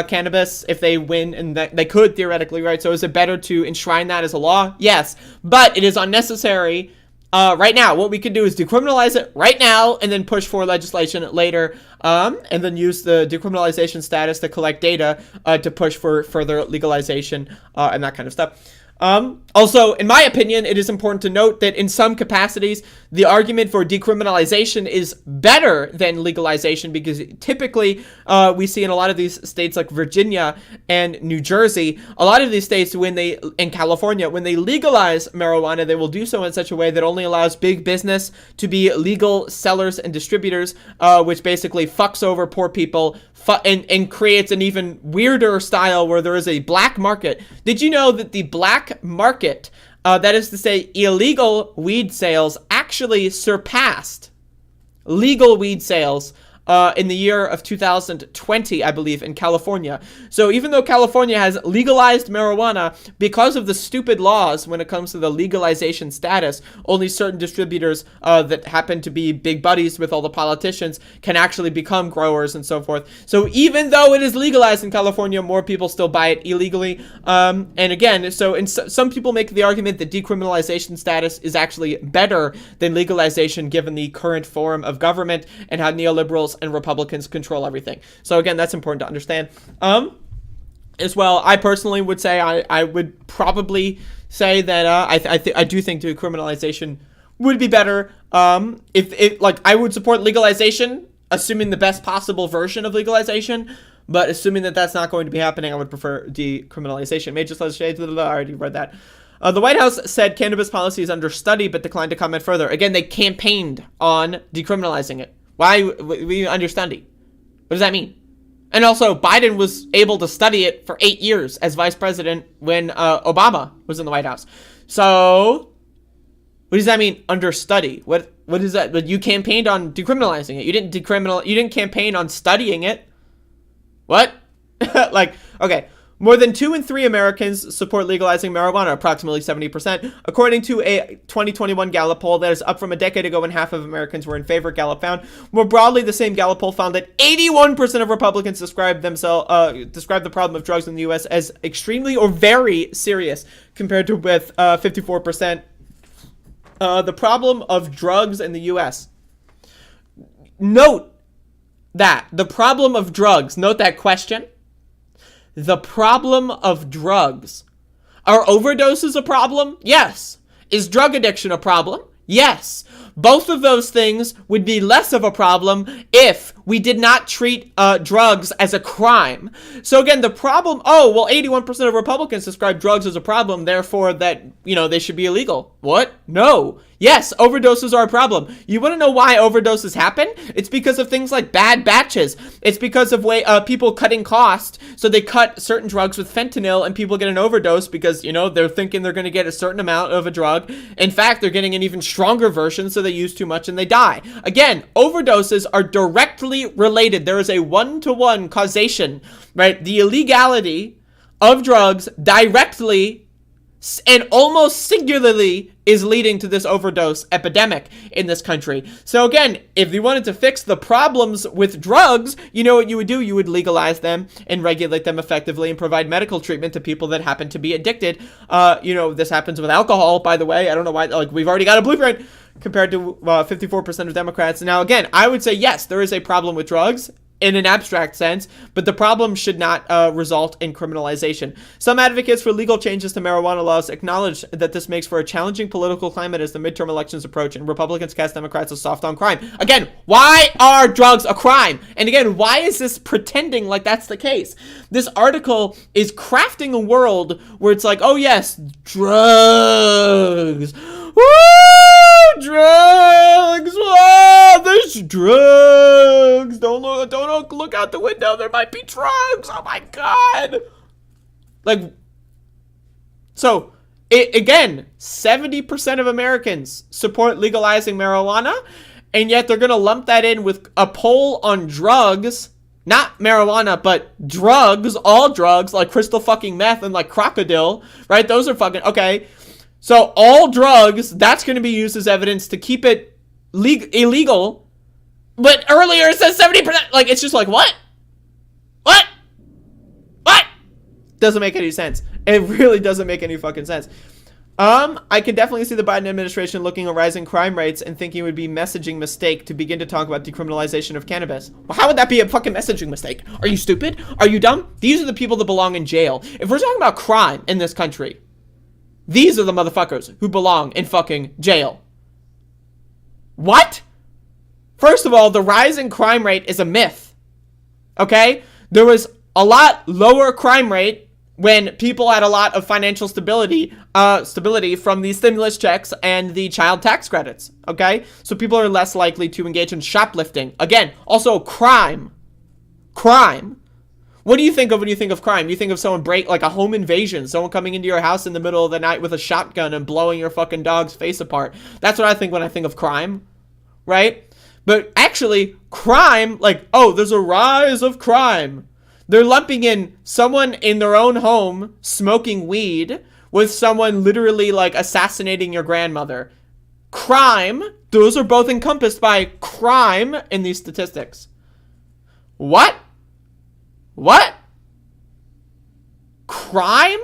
cannabis if they win, and they could theoretically, right? So is it better to enshrine that as a law? Yes, but it is unnecessary right now. What we could do is decriminalize it right now and then push for legislation later, and then use the decriminalization status to collect data to push for further legalization and that kind of stuff. Also, in my opinion, it is important to note that in some capacities, the argument for decriminalization is better than legalization, because typically we see in a lot of these states like Virginia and New Jersey, a lot of these states, in California, when they legalize marijuana, they will do so in such a way that only allows big business to be legal sellers and distributors, which basically fucks over poor people and creates an even weirder style where there is a black market. Did you know that the black market, that is to say illegal weed sales, actually surpassed legal weed sales in the year of 2020, I believe, in California. So even though California has legalized marijuana, because of the stupid laws when it comes to the legalization status, only certain distributors that happen to be big buddies with all the politicians can actually become growers and so forth. So even though it is legalized in California, more people still buy it illegally. And again, so some people make the argument that decriminalization status is actually better than legalization given the current form of government and how neoliberals and Republicans control everything. So again, that's important to understand. As well, I personally would say I would probably say that I do think decriminalization would be better. If I would support legalization, assuming the best possible version of legalization. But assuming that that's not going to be happening, I would prefer decriminalization. Major legislation, I already read that. The White House said cannabis policy is under study, but declined to comment further. Again, they campaigned on decriminalizing it. Why were you under study? What does that mean? And also, Biden was able to study it for 8 years as vice president when Obama was in the White House. So, what does that mean, under study? What is that? But you campaigned on decriminalizing it. You didn't campaign on studying it. What? Okay. More than 2 in 3 Americans support legalizing marijuana, approximately 70%, according to a 2021 Gallup poll that is up from a decade ago when half of Americans were in favor, Gallup found. More broadly, the same Gallup poll found that 81% of Republicans describe the problem of drugs in the U.S. as extremely or very serious, compared to with 54%. The problem of drugs in the U.S. Note that. The problem of drugs. Note that question. The problem of drugs. Are overdoses a problem? Yes. Is drug addiction a problem? Yes. Both of those things would be less of a problem if we did not treat drugs as a crime. So again, the problem, 81% of Republicans describe drugs as a problem, therefore that, they should be illegal. What? No. Yes, overdoses are a problem. You want to know why overdoses happen? It's because of things like bad batches. It's because of people cutting cost. So they cut certain drugs with fentanyl and people get an overdose because, they're thinking they're going to get a certain amount of a drug. In fact, they're getting an even stronger version, so they use too much and they die. Again, overdoses are directly related. There is a one-to-one causation, right? The illegality of drugs directly and almost singularly is leading to this overdose epidemic in this country. So again, if you wanted to fix the problems with drugs, you know what you would do? You would legalize them and regulate them effectively and provide medical treatment to people that happen to be addicted. This happens with alcohol, by the way. I don't know why, we've already got a blueprint compared to 54% of Democrats. Now, again, I would say, yes, there is a problem with drugs in an abstract sense, but the problem should not result in criminalization. Some advocates for legal changes to marijuana laws acknowledge that this makes for a challenging political climate as the midterm elections approach, and Republicans cast Democrats as soft on crime. Again, why are drugs a crime? And again, why is this pretending like that's the case? This article is crafting a world where it's like, oh yes, drugs. Woo! Drugs! Oh, there's drugs! Don't look out the window. There might be drugs. Oh my god! So, again, 70% of Americans support legalizing marijuana, and yet they're gonna lump that in with a poll on drugs. Not marijuana, but drugs, all drugs, like crystal fucking meth and like crocodile, right? Those are fucking, okay. So all drugs, that's going to be used as evidence to keep it illegal. But earlier it says 70%. It's just like, what? What? What? Doesn't make any sense. It really doesn't make any fucking sense. I can definitely see the Biden administration looking at rising crime rates and thinking it would be a messaging mistake to begin to talk about decriminalization of cannabis. Well, how would that be a fucking messaging mistake? Are you stupid? Are you dumb? These are the people that belong in jail. If we're talking about crime in this country, These are the motherfuckers who belong in fucking jail. What? First of all, the rise in crime rate is a myth. Okay? There was a lot lower crime rate when people had a lot of financial stability from the stimulus checks and the child tax credits. Okay? So people are less likely to engage in shoplifting. Again, also crime. Crime. What do you think of when you think of crime? You think of someone like a home invasion, someone coming into your house in the middle of the night with a shotgun and blowing your fucking dog's face apart. That's what I think when I think of crime, right? But actually, crime, like, oh, there's a rise of crime. They're lumping in someone in their own home smoking weed with someone literally, like, assassinating your grandmother. Crime, those are both encompassed by crime in these statistics. What? What? Crime?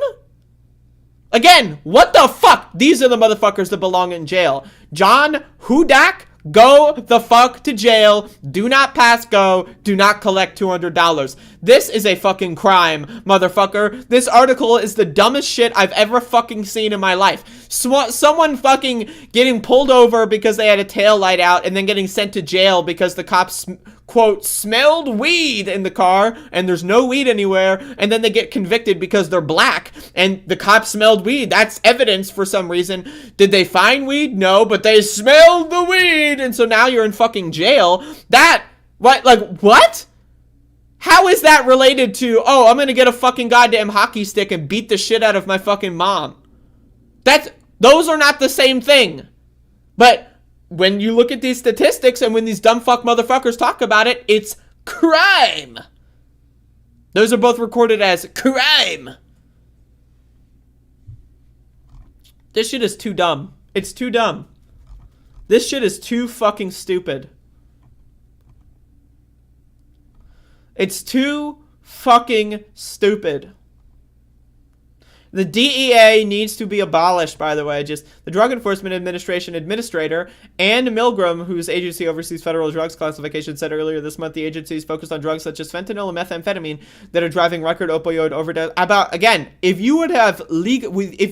Again, what the fuck? These are the motherfuckers that belong in jail. John Hudak, go the fuck to jail. Do not pass go. Do not collect $200. This is a fucking crime, motherfucker. This article is the dumbest shit I've ever fucking seen in my life. Someone fucking getting pulled over because they had a tail light out and then getting sent to jail because the cops, quote, smelled weed in the car and there's no weed anywhere, and then they get convicted because they're black and the cops smelled weed. That's evidence for some reason. Did they find weed? No, but they smelled the weed, and so now you're in fucking jail. What? How is that related to, oh, I'm gonna get a fucking goddamn hockey stick and beat the shit out of my fucking mom? Those are not the same thing. But when you look at these statistics and when these dumb fuck motherfuckers talk about it, it's crime. Those are both recorded as crime. This shit is too dumb. It's too dumb. This shit is too fucking stupid. It's too fucking stupid. The DEA needs to be abolished, by the way. Just the Drug Enforcement Administration Administrator, Ann Milgram, whose agency oversees federal drugs classification, said earlier this month the agency is focused on drugs such as fentanyl and methamphetamine that are driving record opioid overdose. If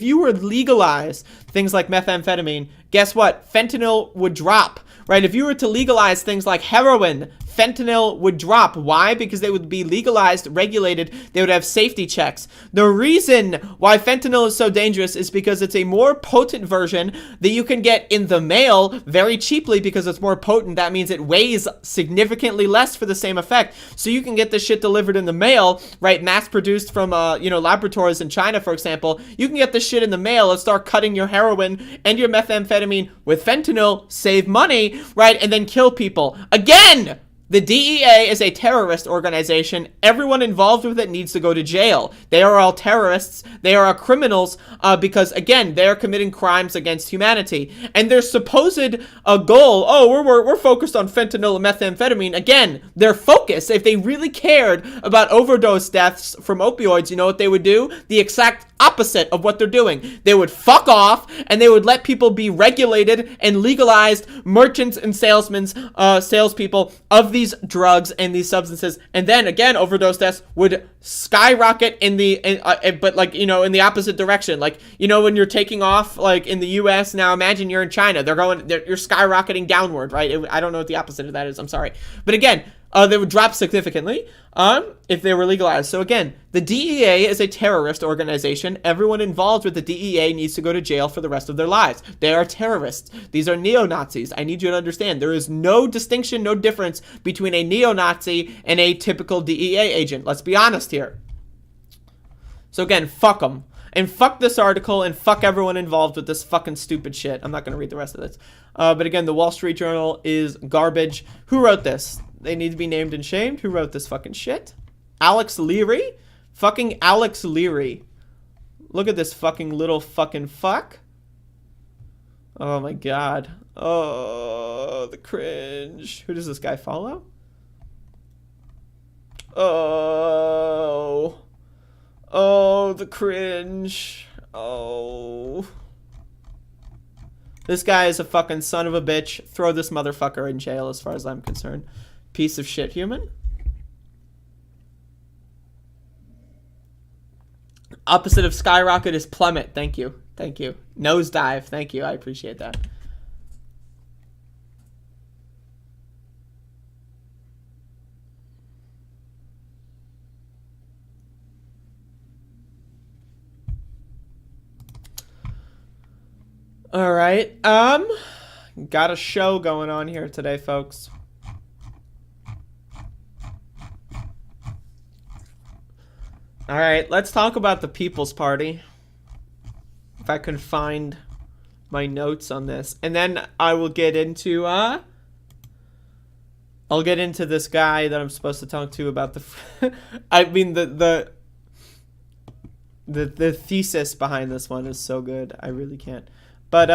you were legalized things like methamphetamine, guess what? Fentanyl would drop, right? If you were to legalize things like heroin, fentanyl would drop. Why? Because they would be legalized, regulated, they would have safety checks. The reason why fentanyl is so dangerous is because it's a more potent version that you can get in the mail very cheaply because it's more potent. That means it weighs significantly less for the same effect. So you can get this shit delivered in the mail, right? Mass produced from, laboratories in China, for example. You can get this shit in the mail and start cutting your heroin and your methamphetamine with fentanyl, save money, right? And then kill people. Again! The DEA is a terrorist organization. Everyone involved with it needs to go to jail. They are all terrorists. They are all criminals because, again, they are committing crimes against humanity. And their supposed goal, we're focused on fentanyl and methamphetamine. Again, their focus, if they really cared about overdose deaths from opioids, you know what they would do? The exact opposite of what they're doing. They would fuck off and they would let people be regulated and legalized merchants and salespeople of these drugs and these substances, and then again overdose deaths would skyrocket in the opposite direction. Like, when you're taking off like in the US, now imagine you're in China, you're skyrocketing downward, right? I don't know what the opposite of that is, I'm sorry, but again, they would drop significantly if they were legalized. So again, the DEA is a terrorist organization. Everyone involved with the DEA needs to go to jail for the rest of their lives. They are terrorists. These are neo-Nazis. I need you to understand. There is no distinction, no difference between a neo-Nazi and a typical DEA agent. Let's be honest here. So again, fuck them. And fuck this article and fuck everyone involved with this fucking stupid shit. I'm not going to read the rest of this. But again, the Wall Street Journal is garbage. Who wrote this? They need to be named and shamed. Who wrote this fucking shit? Alex Leary? Fucking Alex Leary. Look at this fucking little fucking fuck. Oh my god. Oh, the cringe. Who does this guy follow? Oh, the cringe. Oh. This guy is a fucking son of a bitch. Throw this motherfucker in jail as far as I'm concerned. Piece of shit human. Opposite of skyrocket is plummet. Thank you. Thank you. Nosedive. Thank you. I appreciate that. All right. Got a show going on here today, folks. All right, let's talk about the People's Party. If I can find my notes on this, and then I will get into I'll get into this guy that I'm supposed to talk to about the I mean the thesis behind this one is so good. I really can't. But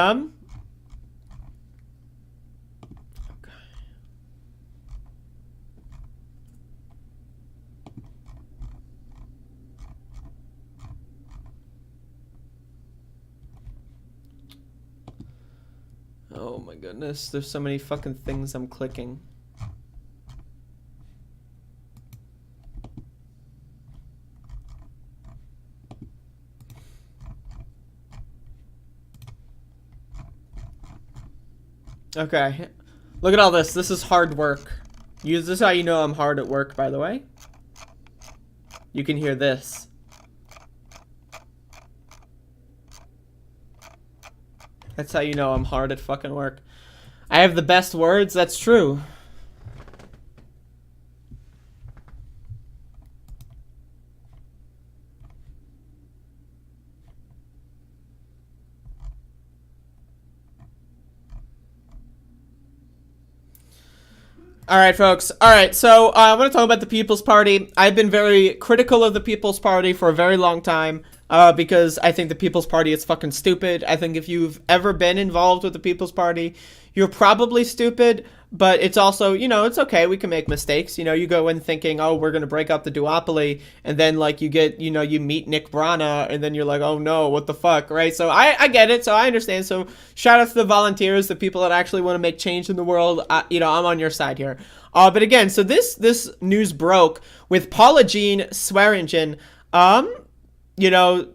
oh my goodness, there's so many fucking things I'm clicking. Okay, look at all this. This is hard work. This is how you know I'm hard at work, by the way. You can hear this. That's how you know I'm hard at fucking work. I have the best words, that's true. All right, folks. All right, so I want to talk about the People's Party. I've been very critical of the People's Party for a very long time because I think the People's Party is fucking stupid. I think if you've ever been involved with the People's Party, you're probably stupid, but it's also, you know, it's okay. We can make mistakes. You know, you go in thinking, oh, we're going to break up the duopoly, and then, like, you get, you know, you meet Nick Brana, and then you're like, oh, no, what the fuck, right? So I get it. So I understand. So shout out to the volunteers, the people that actually want to make change in the world. You know, I'm on your side here. But again, so this news broke with Paula Jean Swearingen, you know,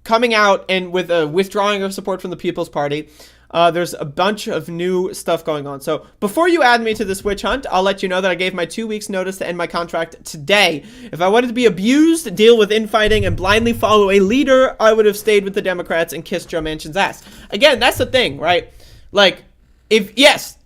coming out and with a withdrawing of support from the People's Party. There's a bunch of new stuff going on. So before you add me to this witch hunt, I'll let you know that I gave my 2 weeks notice to end my contract today. If I wanted to be abused, deal with infighting, and blindly follow a leader, I would have stayed with the Democrats and kissed Joe Manchin's ass. Again, that's the thing, right? Like, this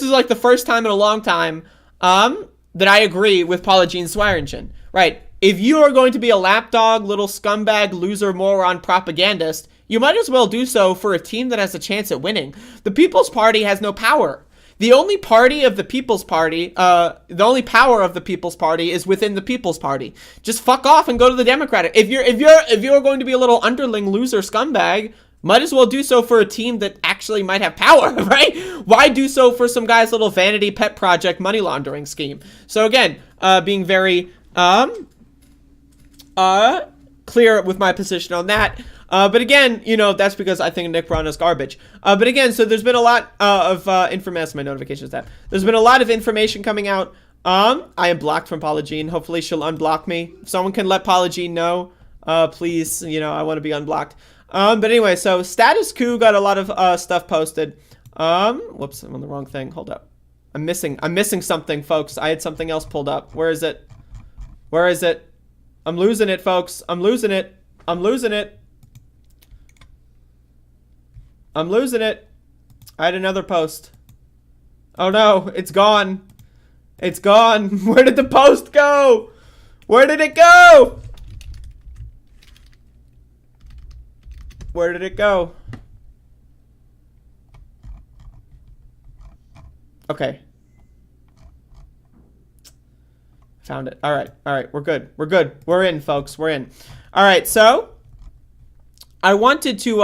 is like the first time in a long time, that I agree with Paula Jean Swearingen, right? If you are going to be a lapdog, little scumbag, loser, moron, propagandist, you might as well do so for a team that has a chance at winning. The People's Party has no power. The only party of the People's Party, the only power of the People's Party is within the People's Party. Just fuck off and go to the Democratic. If you're going to be a little underling, loser, scumbag, might as well do so for a team that actually might have power, right? Why do so for some guy's little vanity pet project money laundering scheme? So again, being very clear with my position on that. But again, you know, that's because I think Nick Brown is garbage. But again, so there's been a lot of information. My notifications tab. There's been a lot of information coming out. I am blocked from Paula Jean. Hopefully she'll unblock me. If someone can let Paula Jean know, please, you know, I want to be unblocked. But anyway, so Status Quo got a lot of stuff posted. Whoops, I'm on the wrong thing. Hold up. I'm missing something, folks. I had something else pulled up. Where is it? Where is it? I'm losing it, folks. I'm losing it. I'm losing it. I'm losing it. I had another post. Oh no, it's gone. It's gone. Where did the post go? Where did it go? Where did it go? Okay. Found it. All right. All right. We're good. We're good. We're in, folks. We're in. All right. So I wanted to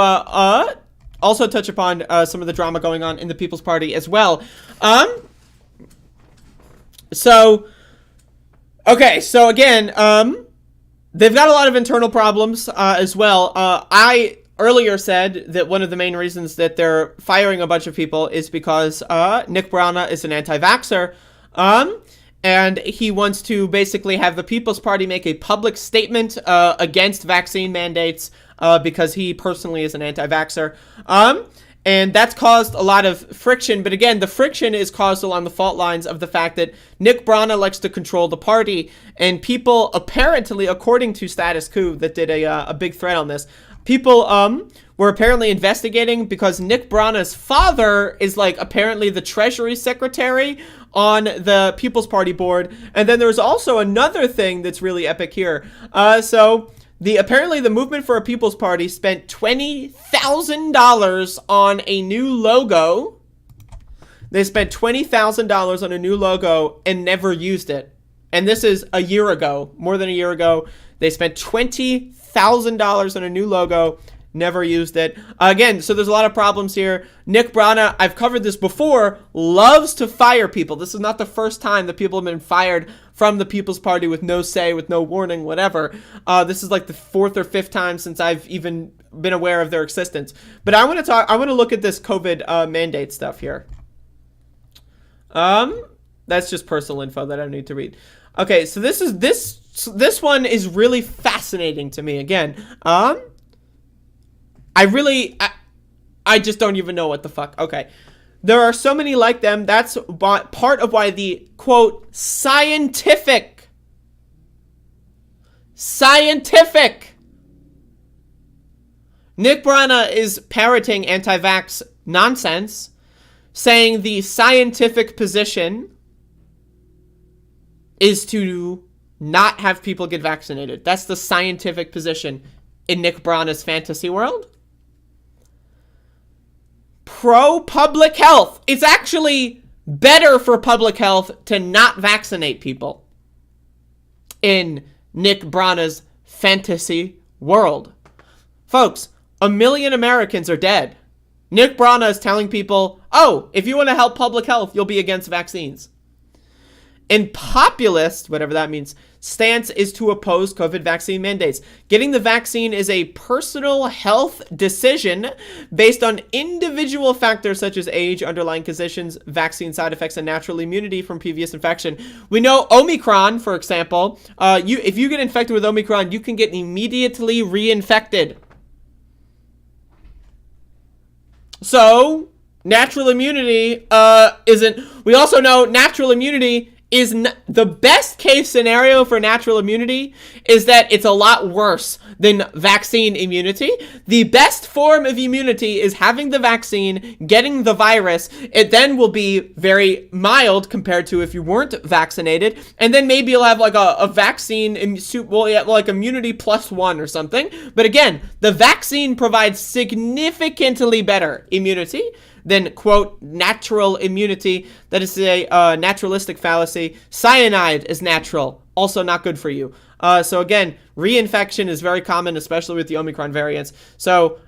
also touch upon some of the drama going on in the People's Party as well. Okay. So again, they've got a lot of internal problems as well. I earlier said that one of the main reasons that they're firing a bunch of people is because Nick Brana is an anti-vaxxer. And he wants to basically have the People's Party make a public statement against vaccine mandates because he personally is an anti-vaxxer. And that's caused a lot of friction. But again, the friction is caused along the fault lines of the fact that Nick Brana likes to control the party. And people apparently, according to Status Quo, that did a big thread on this, people were apparently investigating because Nick Brana's father is like apparently the Treasury Secretary on the People's Party board. And then there's also another thing that's really epic here. Apparently the Movement for a People's Party spent $20,000 on a new logo. They spent $20,000 on a new logo and never used it. And this is a year ago, more than a year ago. They spent $20,000 on a new logo, never used it. Again, so there's a lot of problems here. Nick Brana, I've covered this before, loves to fire people. This is not the first time that people have been fired from the People's Party with no say, with no warning, whatever. This is like the 4th or 5th time since I've even been aware of their existence. But I want to look at this COVID mandate stuff here. That's just personal info that I need to read. Okay, so this one is really fascinating to me. Again, I just don't even know what the fuck. Okay. There are so many like them. That's part of why the, quote, scientific Nick Brana is parroting anti-vax nonsense, saying the scientific position is to not have people get vaccinated. That's the scientific position in Nick Brana's fantasy world. Pro-public health. It's actually better for public health to not vaccinate people in Nick Brana's fantasy world. Folks, 1 million Americans are dead. Nick Brana is telling people, oh, if you want to help public health, you'll be against vaccines. And populist, whatever that means, stance is to oppose COVID vaccine mandates. Getting the vaccine is a personal health decision based on individual factors such as age, underlying conditions, vaccine side effects, and natural immunity from previous infection. We know Omicron, for example, if you get infected with Omicron, you can get immediately reinfected. So, natural immunity isn't... We also know natural immunity is the best case scenario for natural immunity is that it's a lot worse than vaccine immunity. The best form of immunity is having the vaccine, getting the virus. It then will be very mild compared to if you weren't vaccinated. And then maybe you'll have like a vaccine, like immunity +1 or something. But again, the vaccine provides significantly better immunity than, quote, natural immunity. That is a naturalistic fallacy. Cyanide is natural, also not good for you. So again, reinfection is very common, especially with the Omicron variants. So,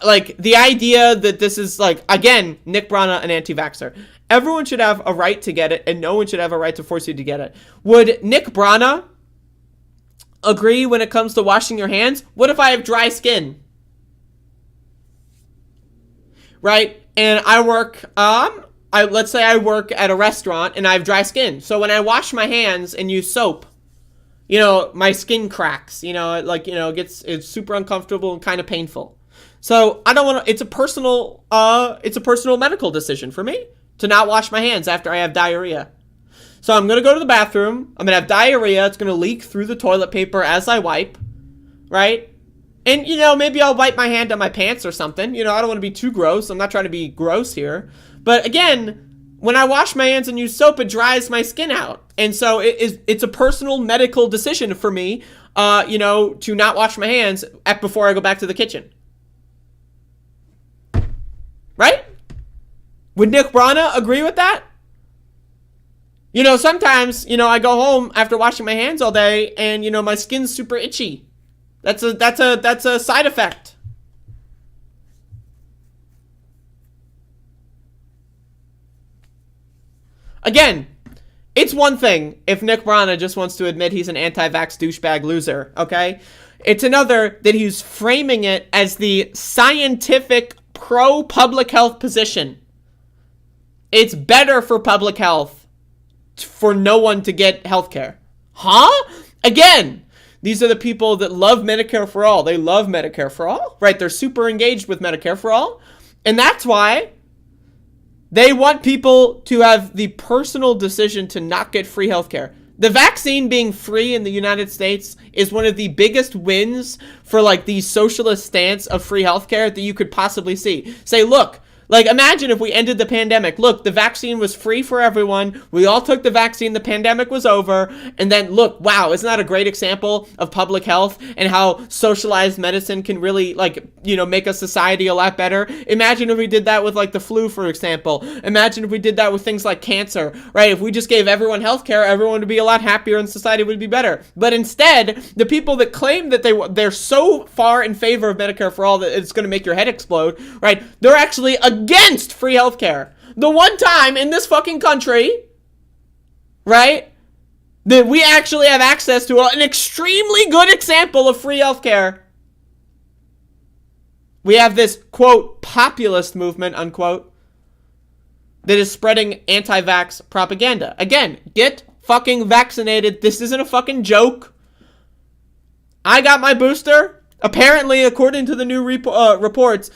like, the idea that this is, like, again, Nick Brana, an anti-vaxxer. Everyone should have a right to get it, and no one should have a right to force you to get it. Would Nick Brana agree when it comes to washing your hands? What if I have dry skin? Right? And I work, let's say I work at a restaurant and I have dry skin. So when I wash my hands and use soap, you know, my skin cracks, you know, it's super uncomfortable and kind of painful. So I don't want to, it's a personal medical decision for me to not wash my hands after I have diarrhea. So I'm going to go to the bathroom. I'm going to have diarrhea. It's going to leak through the toilet paper as I wipe, right? And, you know, maybe I'll wipe my hand on my pants or something. You know, I don't want to be too gross. I'm not trying to be gross here. But again, when I wash my hands and use soap, it dries my skin out. And so it's a personal medical decision for me, you know, to not wash my hands before I go back to the kitchen. Right? Would Nick Brana agree with that? You know, sometimes, you know, I go home after washing my hands all day and, you know, my skin's super itchy. That's a side effect. Again, it's one thing if Nick Brana just wants to admit he's an anti-vax douchebag loser, okay? It's another that he's framing it as the scientific pro-public health position. It's better for public health for no one to get healthcare. Huh? Again, these are the people that love Medicare for all. They love Medicare for all, right? They're super engaged with Medicare for all. And that's why they want people to have the personal decision to not get free healthcare. The vaccine being free in the United States is one of the biggest wins for like the socialist stance of free healthcare that you could possibly see. Say, look, like imagine if we ended the pandemic. Look, the vaccine was free for everyone. We all took the vaccine. The pandemic was over. And then look, wow, isn't that a great example of public health and how socialized medicine can really like, you know, make a society a lot better? Imagine if we did that with like the flu, for example. Imagine if we did that with things like cancer, right? If we just gave everyone healthcare, everyone would be a lot happier and society would be better. But instead, the people that claim that they're so far in favor of Medicare for all that it's going to make your head explode, right? They're actually against free healthcare. The one time in this fucking country, right, that we actually have access to an extremely good example of free healthcare. We have this, quote, populist movement, unquote, that is spreading anti-vax propaganda. Again, get fucking vaccinated. This isn't a fucking joke. I got my booster. Apparently, according to the new reports,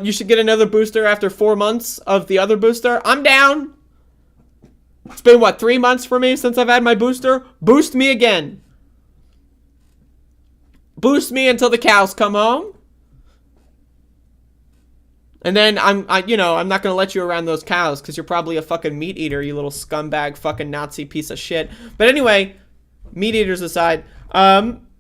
you should get another booster after 4 months of the other booster. I'm down. It's been, 3 months for me since I've had my booster? Boost me again. Boost me until the cows come home. And then I'm not going to let you around those cows because you're probably a fucking meat eater, you little scumbag fucking Nazi piece of shit. But anyway, meat eaters aside,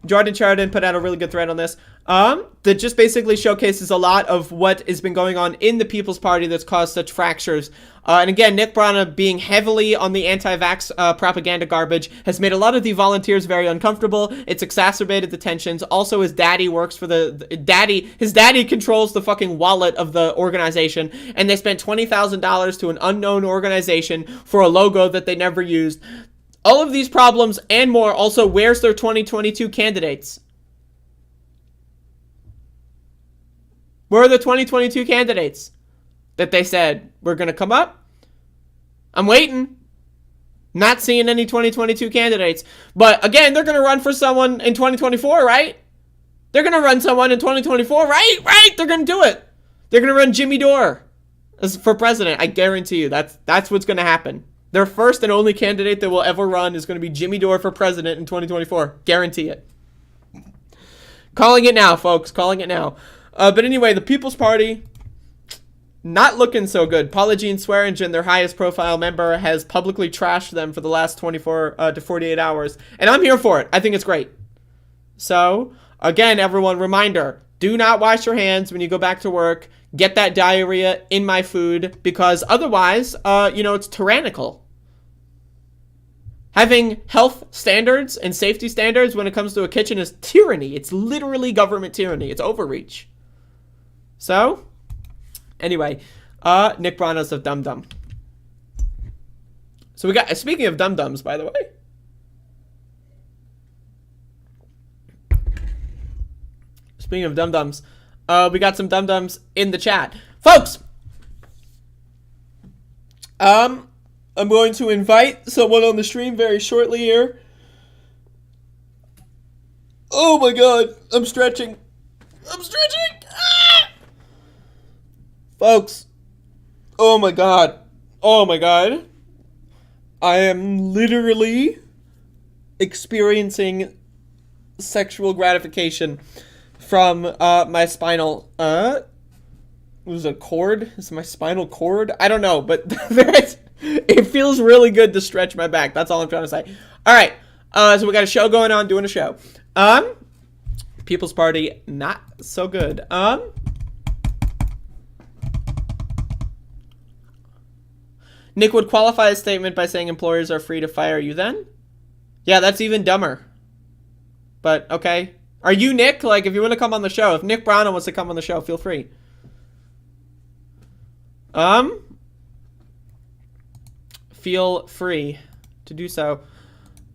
Jordan Chardon put out a really good thread on this that just basically showcases a lot of what has been going on in the People's Party that's caused such fractures. And again, Nick Brana being heavily on the anti-vax propaganda garbage has made a lot of the volunteers very uncomfortable. It's exacerbated the tensions. Also, his daddy works for his daddy controls the fucking wallet of the organization, and they spent $20,000 to an unknown organization for a logo that they never used. All of these problems and more. Also, where's their 2022 candidates? Where are the 2022 candidates that they said were going to come up? I'm waiting. Not seeing any 2022 candidates. But again, they're going to run for someone in 2024, right? They're going to run someone in 2024, right? Right? They're going to do it. They're going to run Jimmy Dore for president. I guarantee you that's what's going to happen. Their first and only candidate that will ever run is going to be Jimmy Dore for president in 2024. Guarantee it. Calling it now, folks. Calling it now. But anyway, the People's Party, not looking so good. Paula Jean Swearingen, their highest profile member, has publicly trashed them for the last 24 to 48 hours. And I'm here for it. I think it's great. So, again, everyone, reminder, do not wash your hands when you go back to work. Get that diarrhea in my food, because otherwise, it's tyrannical. Having health standards and safety standards when it comes to a kitchen is tyranny. It's literally government tyranny. It's overreach. So, anyway, Nick Brana's a dum-dum. So we got, speaking of dum-dums, by the way. Speaking of dum-dums, we got some dum-dums in the chat. Folks! I'm going to invite someone on the stream very shortly here. Oh my god, I'm stretching. I'm stretching! Ah! Folks, oh my god. Oh my god. I am literally experiencing sexual gratification from my spinal, was it a cord? Is it my spinal cord? I don't know, but it feels really good to stretch my back. That's all I'm trying to say. All right, so we got a show going on, doing a show. People's Party, not so good. Nick would qualify a statement by saying employers are free to fire you then? Yeah, that's even dumber. But, okay. Are you Nick? Like, if you want to come on the show, if Nick Brana wants to come on the show, feel free. Feel free to do so.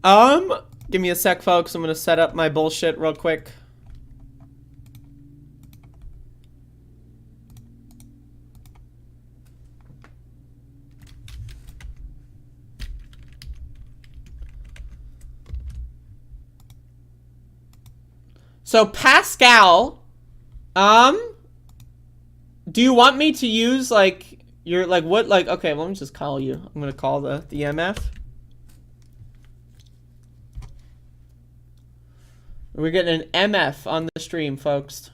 Give me a sec, folks. I'm going to set up my bullshit real quick. So Pascal, do you want me to use like your like what like okay, let me just call you. I'm gonna call the MF. We're getting an MF on the stream, folks.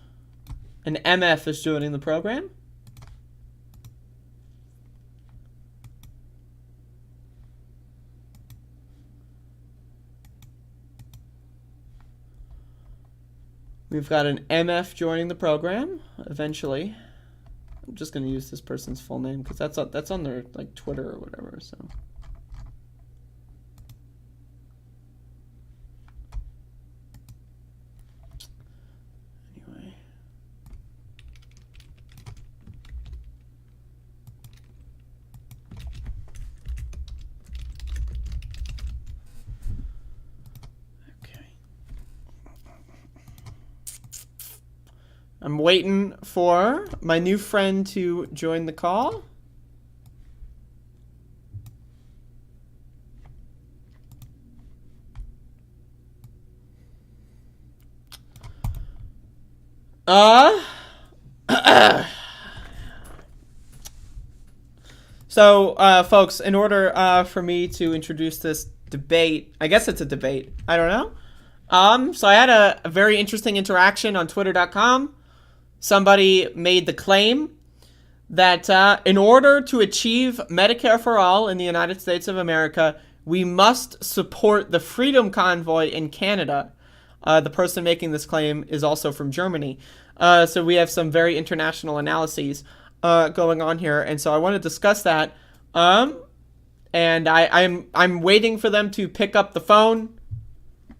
An MF is joining the program. We've got an MF joining the program eventually. I'm just going to use this person's full name because that's on their like Twitter or whatever. So. Anyway. Okay. I'm waiting for my new friend to join the call. So, folks, in order for me to introduce this debate, I guess it's a debate. I don't know. So I had a very interesting interaction on Twitter.com. Somebody made the claim that in order to achieve Medicare for all in the United States of America, we must support the Freedom Convoy in Canada. The person making this claim is also from Germany. So we have some very international analyses going on here, and so I want to discuss that. And I'm waiting for them to pick up the phone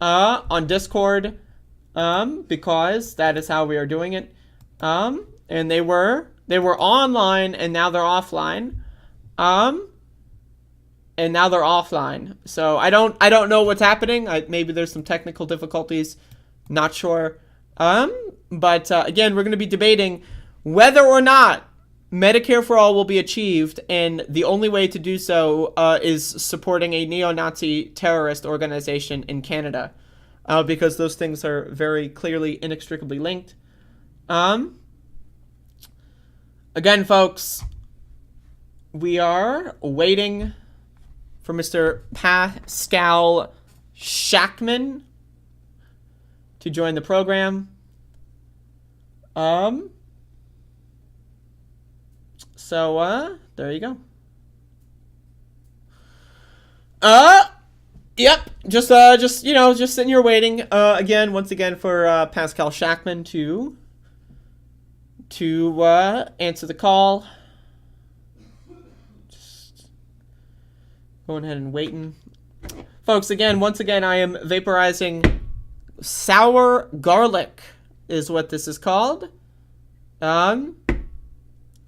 on Discord because that is how we are doing it. And they were online and now they're offline. And now they're offline. So I don't know what's happening. Maybe there's some technical difficulties. Not sure. But again, we're going to be debating whether or not Medicare for all will be achieved, and the only way to do so is supporting a neo-Nazi terrorist organization in Canada, because those things are very clearly inextricably linked. Again, folks, we are waiting for Mr. Pascal Shackman to join the program. So, there you go. Yep. Just sitting here waiting. Once again, for Pascal Shackman to answer the call. Just going ahead and waiting. Folks, once again, I am vaporizing sour garlic is what this is called.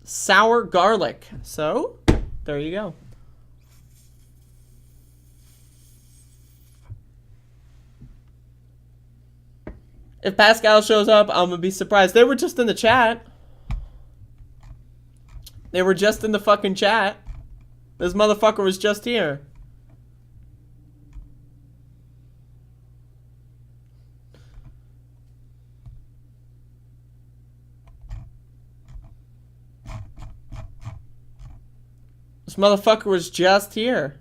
Sour garlic. So, there you go. If Pascal shows up, I'm gonna be surprised. They were just in the chat. They were just in the fucking chat. This motherfucker was just here. This motherfucker was just here.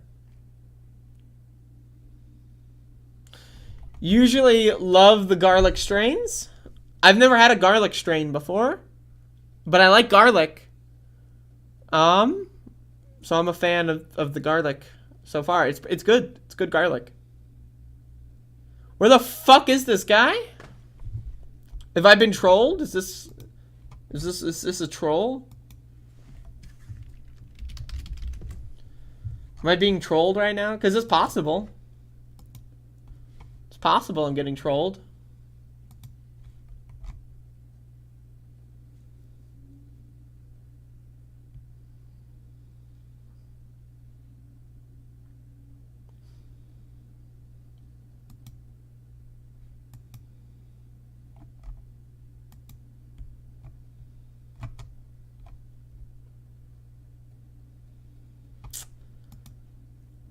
Usually love the garlic strains. I've never had a garlic strain before, but I like garlic. So I'm a fan of the garlic so far. It's good. It's good garlic. Where the fuck is this guy? Have I been trolled? Is this a troll? Am I being trolled right now? Because it's possible. It's possible I'm getting trolled.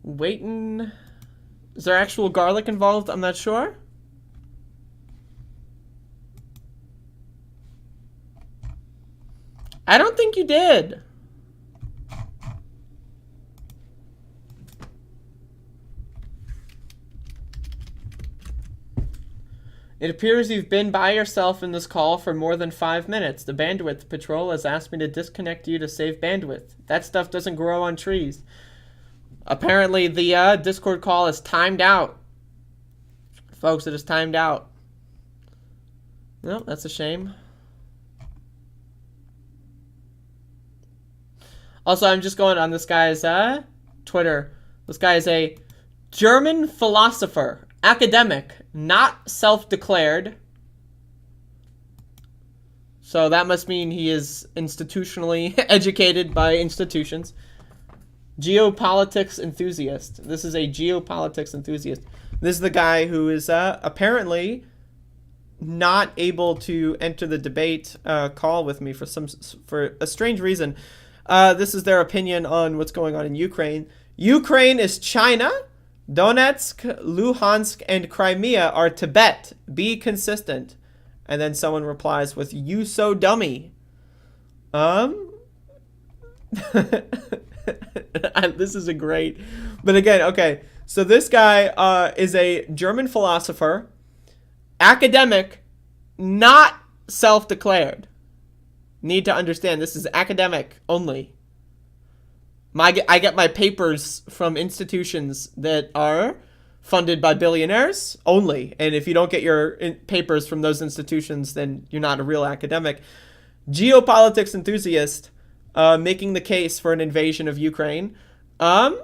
Waiting. Is there actual garlic involved? I'm not sure. I don't think you did. It appears you've been by yourself in this call for more than 5 minutes. The bandwidth patrol has asked me to disconnect you to save bandwidth. That stuff doesn't grow on trees. Apparently, the Discord call is timed out. Folks, it is timed out. No, that's a shame. Also, I'm just going on this guy's Twitter. This guy is a German philosopher, academic, not self-declared. So that must mean he is institutionally educated by institutions. Geopolitics enthusiast. This is a geopolitics enthusiast. This is the guy who is apparently not able to enter the debate call with me for a strange reason. This is their opinion on what's going on in Ukraine. Ukraine is China. Donetsk, Luhansk, and Crimea are Tibet. Be consistent. And then someone replies with, "You so dummy." This is a great... But again, okay. So this guy is a German philosopher, academic, not self-declared. Need to understand, this is academic only. I get my papers from institutions that are funded by billionaires only. And if you don't get your papers from those institutions, then you're not a real academic. Geopolitics enthusiast, making the case for an invasion of Ukraine. And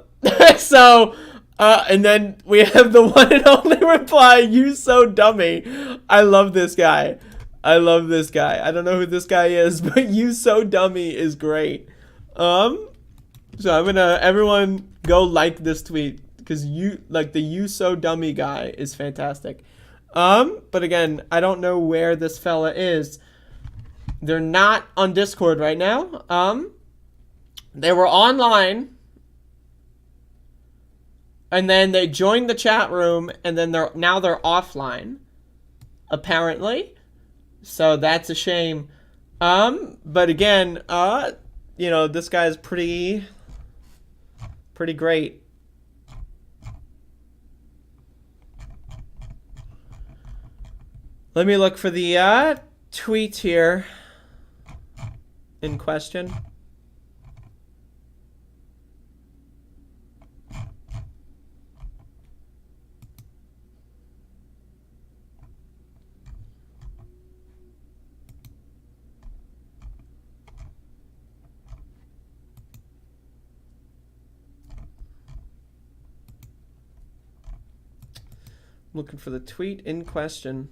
then we have the one and only reply, "You so dummy." I love this guy. I love this guy. I don't know who this guy is, but "You so dummy" is great. So I'm gonna, everyone go like this tweet, because the "You so dummy" guy is fantastic. But again, I don't know where this fella is. They're not on Discord right now. They were online, and then they joined the chat room, and then they're offline, apparently. So that's a shame. But again, this guy's pretty great. Let me look for the tweet here in question. Looking for the tweet in question.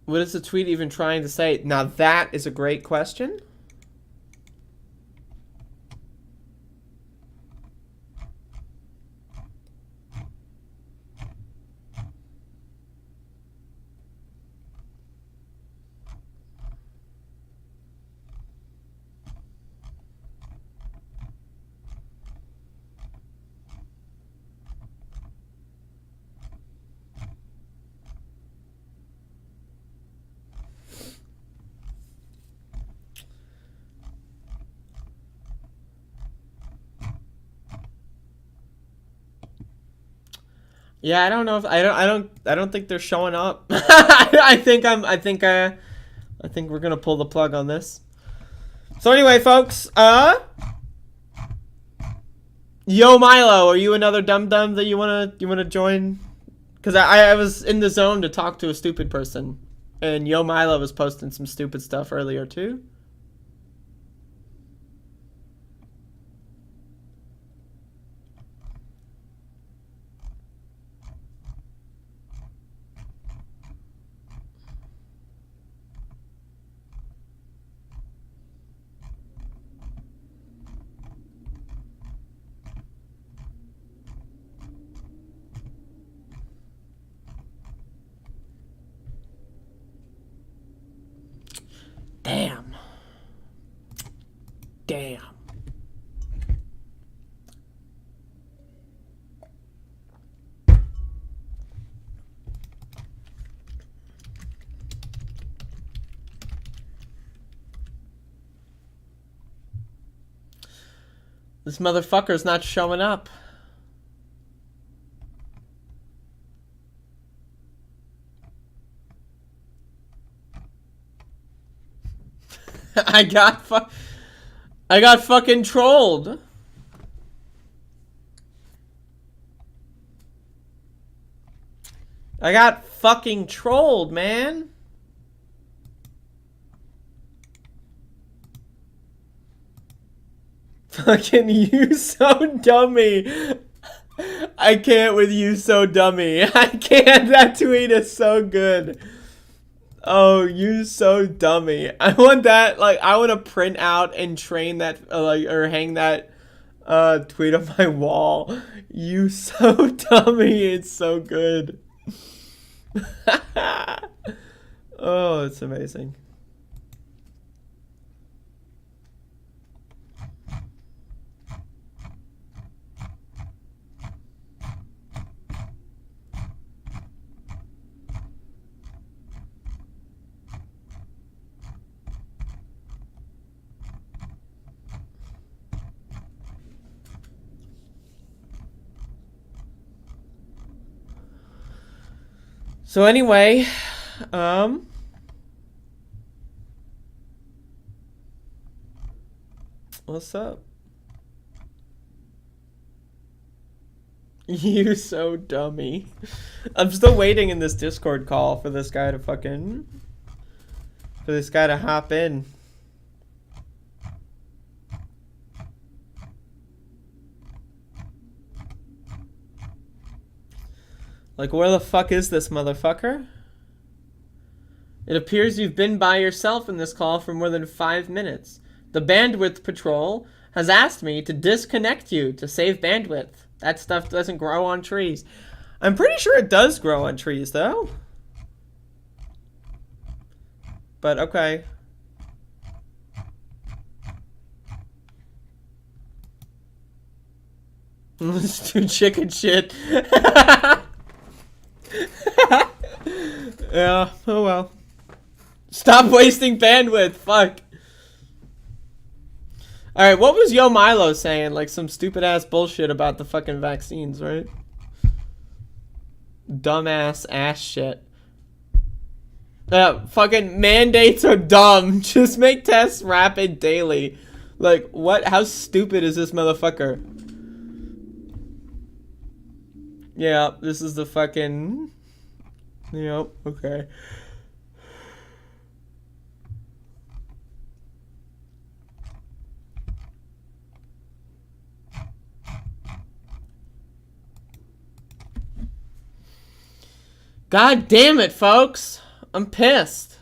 What is the tweet even trying to say? Now that is a great question. Yeah, I don't know if I don't think they're showing up. I think we're gonna pull the plug on this. So anyway, folks, Yo Milo, are you another dum that you wanna join? Because I was in the zone to talk to a stupid person, and Yo Milo was posting some stupid stuff earlier too. This motherfucker's not showing up. I got fucking trolled. I got fucking trolled, man. Fucking you so dummy. I can't with you so dummy. I can't. That tweet is so good. Oh, you so dummy. I want that, like, I want to print out and train that, or hang that tweet on my wall. You so dummy. It's so good. Oh, it's amazing. So anyway, what's up? You so dummy. I'm still waiting in this Discord call for this guy to hop in. Like, where the fuck is this motherfucker? It appears you've been by yourself in this call for more than 5 minutes. The bandwidth patrol has asked me to disconnect you to save bandwidth. That stuff doesn't grow on trees. I'm pretty sure it does grow on trees, though. But, okay. Let's do chicken shit. Yeah, oh well. Stop wasting bandwidth, fuck. Alright, what was Yo Milo saying? Like some stupid ass bullshit about the fucking vaccines, right? Dumbass ass shit. Fucking mandates are dumb. Just make tests rapid daily. Like, what? How stupid is this motherfucker? Yeah, this is the fucking... Yep, okay. God damn it, folks. I'm pissed.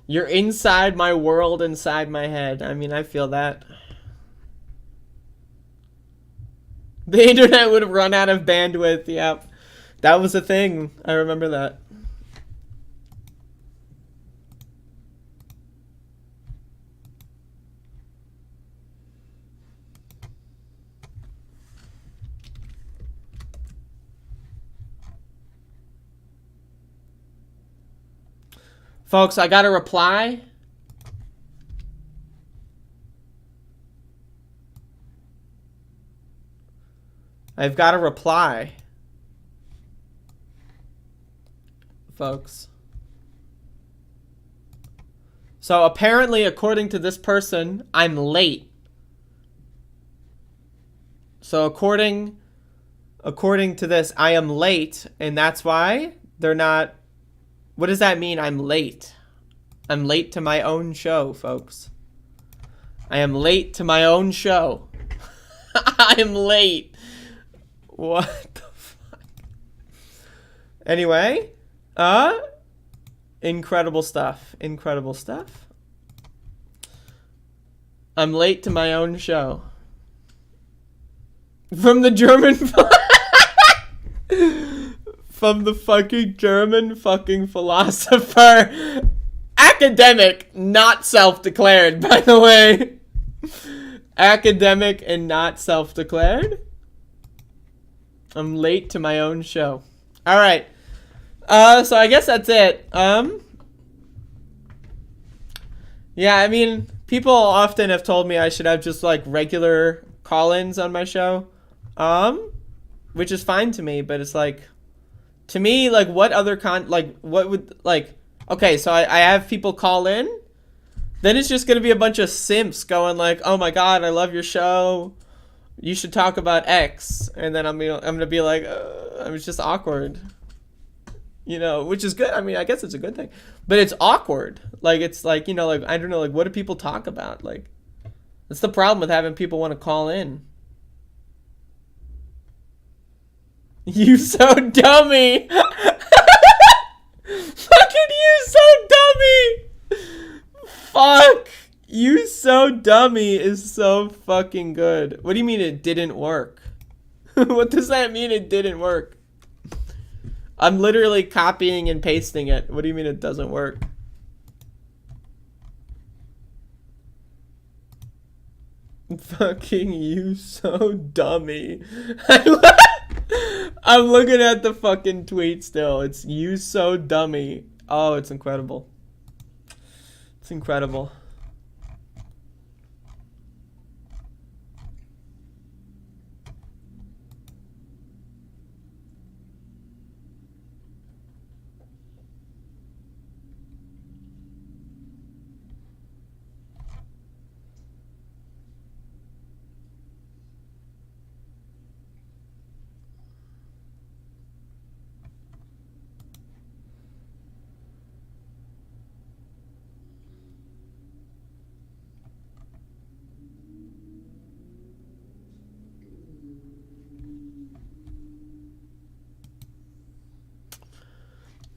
You're inside my world, inside my head. I mean, I feel that. The internet would have run out of bandwidth. Yep. That was a thing. I remember that. Folks, I got a reply. I've got a reply. Folks. So apparently, according to this person, I'm late. So according to this, I am late, and that's why they're not... What does that mean, I'm late? I'm late to my own show, folks. I am late to my own show. I'm late. What the fuck? Anyway, incredible stuff. Incredible stuff. I'm late to my own show. From the German... From the fucking German fucking philosopher. Academic, not self-declared, by the way. Academic and not self-declared. I'm late to my own show. Alright. So I guess that's it. Yeah, I mean, people often have told me I should have just like regular call-ins on my show, which is fine to me. But it's like, to me, like, what other what would like? Okay, so I have people call in, then it's just gonna be a bunch of simps going like, "Oh my god, I love your show. You should talk about X," and then I'm gonna be like, it's just awkward. You know, which is good. I mean, I guess it's a good thing, but it's awkward. Like, it's like, you know, like, I don't know, like, what do people talk about? Like, that's the problem with having people want to call in. You so dummy. Fucking you so dummy. Fuck. You so dummy is so fucking good. What do you mean it didn't work? What does that mean it didn't work? I'm literally copying and pasting it. What do you mean it doesn't work? Fucking you so dummy. I'm looking at the fucking tweet still. It's you so dummy. Oh, it's incredible. It's incredible.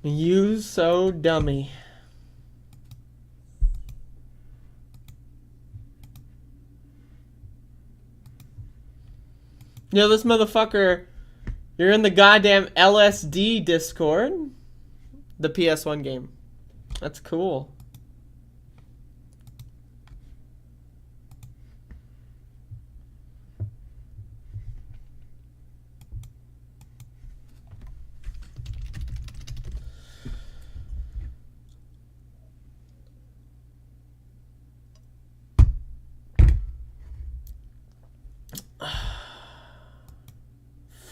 You so dummy. Yo, this motherfucker, you're in the goddamn LSD Discord? The PS1 game. That's cool.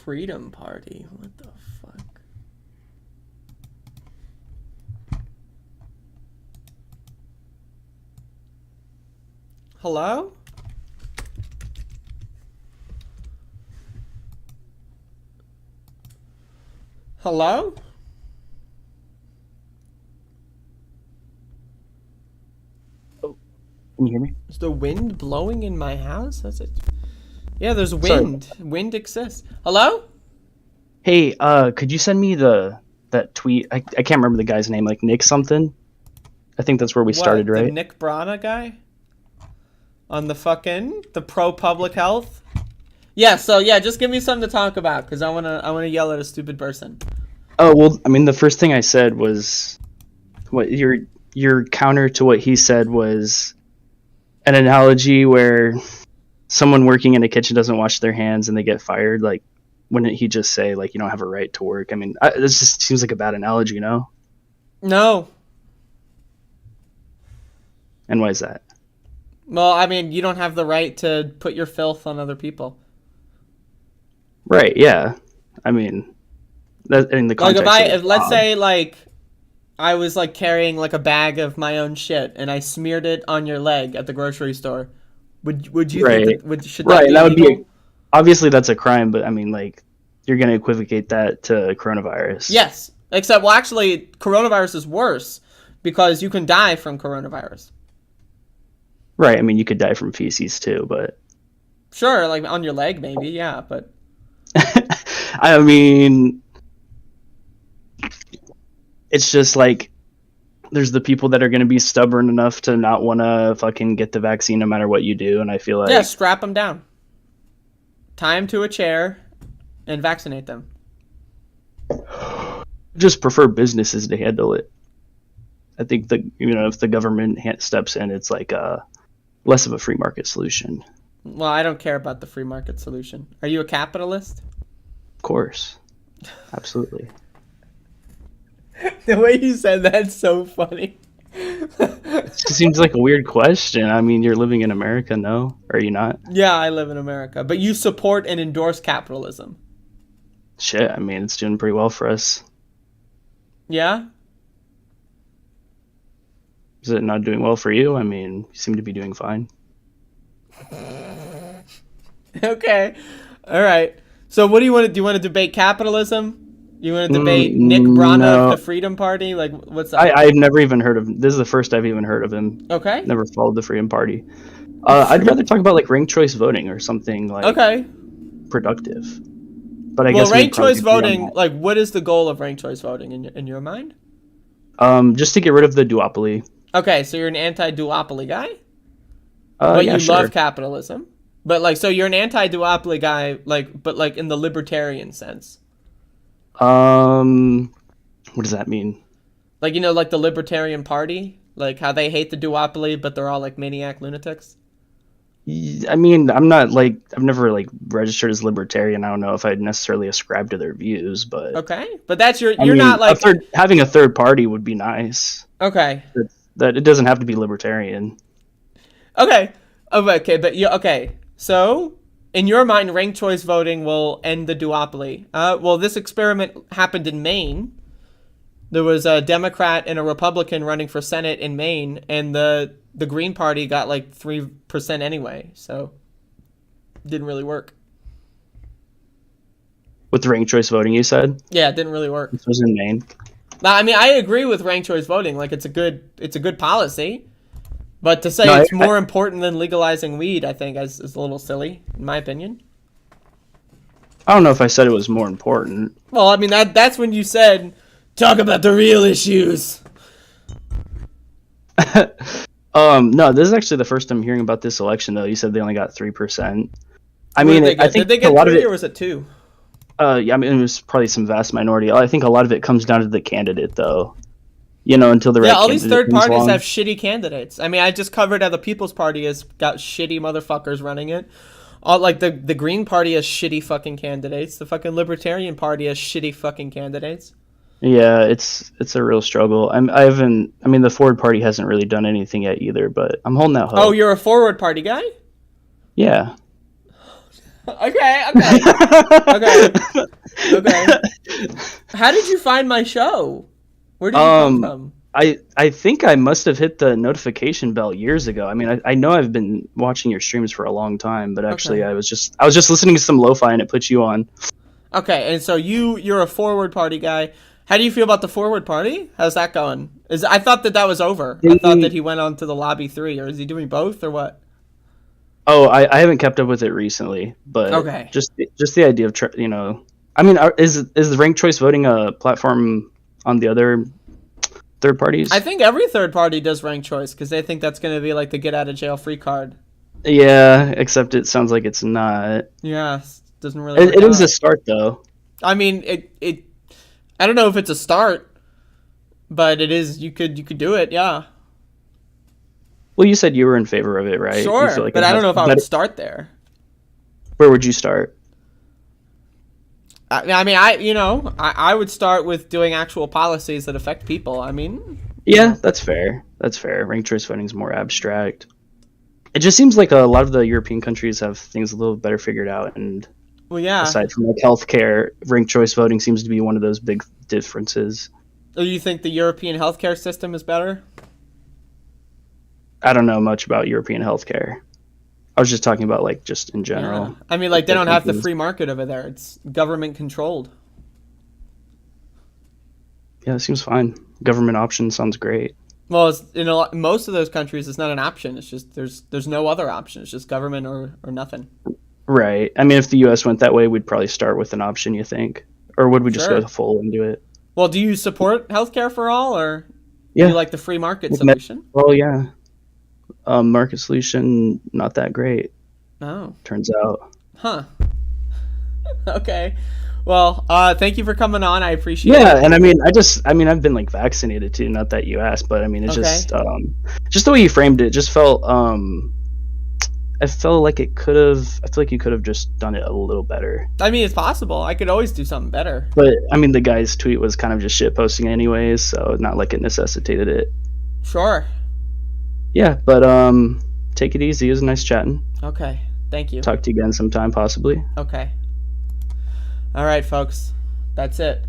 Freedom Party? What the fuck? Hello? Hello? Oh, can you hear me? Is the wind blowing in my house? That's it. Yeah, there's wind. Sorry. Wind exists. Hello? Hey, could you send me that tweet? I can't remember the guy's name, like Nick something. I think that's where we started, The right? Nick Brana guy? On the pro public health? Yeah, so yeah, just give me something to talk about, because I wanna yell at a stupid person. Oh, well, I mean, the first thing I said was what your counter to what he said was an analogy where someone working in a kitchen doesn't wash their hands and they get fired. Like, wouldn't he just say, like, you don't have a right to work? I mean, this just seems like a bad analogy, you know? No. And why is that? Well, I mean, you don't have the right to put your filth on other people. Right, yeah. I mean, that in the context if let's say, like, I was, like, carrying, like, a bag of my own shit and I smeared it on your leg at the grocery store, would you think should that right, be that would illegal? be obviously that's a crime, but I mean, like, you're going to equivocate that to coronavirus. Yes, except, well, actually, coronavirus is worse because you can die from coronavirus. Right, I mean, you could die from feces too, but... Sure, like, on your leg, maybe, yeah, but... I mean... It's just, like, there's the people that are going to be stubborn enough to not want to fucking get the vaccine no matter what you do, and I feel like... Yeah, strap them down. Tie them to a chair and vaccinate them. Just prefer businesses to handle it. I think that, you know, if the government steps in, it's like less of a free market solution. Well, I don't care about the free market solution. Are you a capitalist? Of course. Absolutely. The way you said that's so funny. It just seems like a weird question. I mean, you're living in America, no? Or are you not? Yeah, I live in America, but you support and endorse capitalism. Shit, I mean, it's doing pretty well for us. Yeah? Is it not doing well for you? I mean, you seem to be doing fine. Okay. All right. So what do you want to do? You want to debate capitalism? You want to debate Nick Brana no. of the Freedom Party? Like, what's up? I've never even heard of him. This is the first I've even heard of him. Okay. Never followed the Freedom Party. I'd rather talk about like ranked choice voting or something like productive. But I guess ranked choice voting, like, what is the goal of ranked choice voting in your mind? Just to get rid of the duopoly. Okay, so you're an anti-duopoly guy? But you love capitalism. But like, so you're an anti-duopoly guy, like, but like in the libertarian sense. What does that mean? Like, you know, like the Libertarian Party, like how they hate the duopoly, but they're all like maniac lunatics. I mean, I'm not like, I've never like registered as libertarian. I don't know if I'd necessarily ascribe to their views, but okay. But that's you're I mean, not like having a third party would be nice. Okay. That it doesn't have to be libertarian. Okay. Okay, but okay. So, in your mind, ranked choice voting will end the duopoly. Well, this experiment happened in Maine. There was a Democrat and a Republican running for Senate in Maine, and the Green Party got like 3% anyway, so it didn't really work. With the ranked choice voting, you said? Yeah, it didn't really work. This was in Maine. Now, I mean, I agree with ranked choice voting. Like, it's a good policy. But to say it's more important than legalizing weed, I think, is a little silly, in my opinion. I don't know if I said it was more important. Well, I mean, that's when you said, talk about the real issues. No, this is actually the first time hearing about this election, though. You said they only got 3%. I mean, I think did they get a lot 3 of it, or was it 2? Yeah, I mean, it was probably some vast minority. I think a lot of it comes down to the candidate, though. You know, until the right all these third comes parties along. have shitty candidates. I mean, I just covered how the People's Party has got shitty motherfuckers running it. All like the Green Party has shitty fucking candidates. The fucking Libertarian Party has shitty fucking candidates. Yeah, it's a real struggle. I mean, the Forward Party hasn't really done anything yet either, but I'm holding out hope. Oh, you're a Forward Party guy? Yeah. Okay. How did you find my show? Where did you come from? I think I must have hit the notification bell years ago. I mean, I know I've been watching your streams for a long time, but actually I was just listening to some lo-fi and it put you on. Okay, and so you're a Forward Party guy. How do you feel about the Forward Party? How's that going? I thought that was over. I thought that he went on to the Lobby 3, or is he doing both, or what? Oh, I haven't kept up with it recently, but just the idea of I mean, is the ranked choice voting a platform on the other third parties? I think every third party does ranked choice because they think that's going to be like the get out of jail free card. Yeah, except it sounds like it's not. Yeah, doesn't really. It is a start though. I mean, it. I don't know if it's a start, but it is. You could do it. Yeah. Well, you said you were in favor of it, right? Sure, like but I don't know if I would start there. Where would you start? I mean, I would start with doing actual policies that affect people. I mean, yeah, that's fair. That's fair. Ranked choice voting is more abstract. It just seems like a lot of the European countries have things a little better figured out, and aside from like healthcare, ranked choice voting seems to be one of those big differences. Do you think the European healthcare system is better? I don't know much about European healthcare. I was just talking about like just in general. Yeah. I mean, like they don't have the free market over there. It's government controlled. Yeah, it seems fine. Government option sounds great. Well, most of those countries, it's not an option. It's just there's no other option. It's just government or nothing. Right. I mean, if the U.S. went that way, we'd probably start with an option. You think, or would we just go full into it? Well, do you support healthcare for all, or do you like the free market solution? Well, yeah. Market solution, not that great. Oh. Turns out. Huh. Okay. Well, thank you for coming on. I appreciate it. Yeah, and I mean, I've been like vaccinated too. Not that you asked, but I mean, it's just the way you framed it just felt I felt like it could have. I feel like you could have just done it a little better. I mean, it's possible. I could always do something better. But I mean, the guy's tweet was kind of just shit posting anyways, so not like it necessitated it. Sure. Yeah, but take it easy. It was nice chatting. Okay. Thank you. Talk to you again sometime, possibly. Okay. All right, folks. That's it.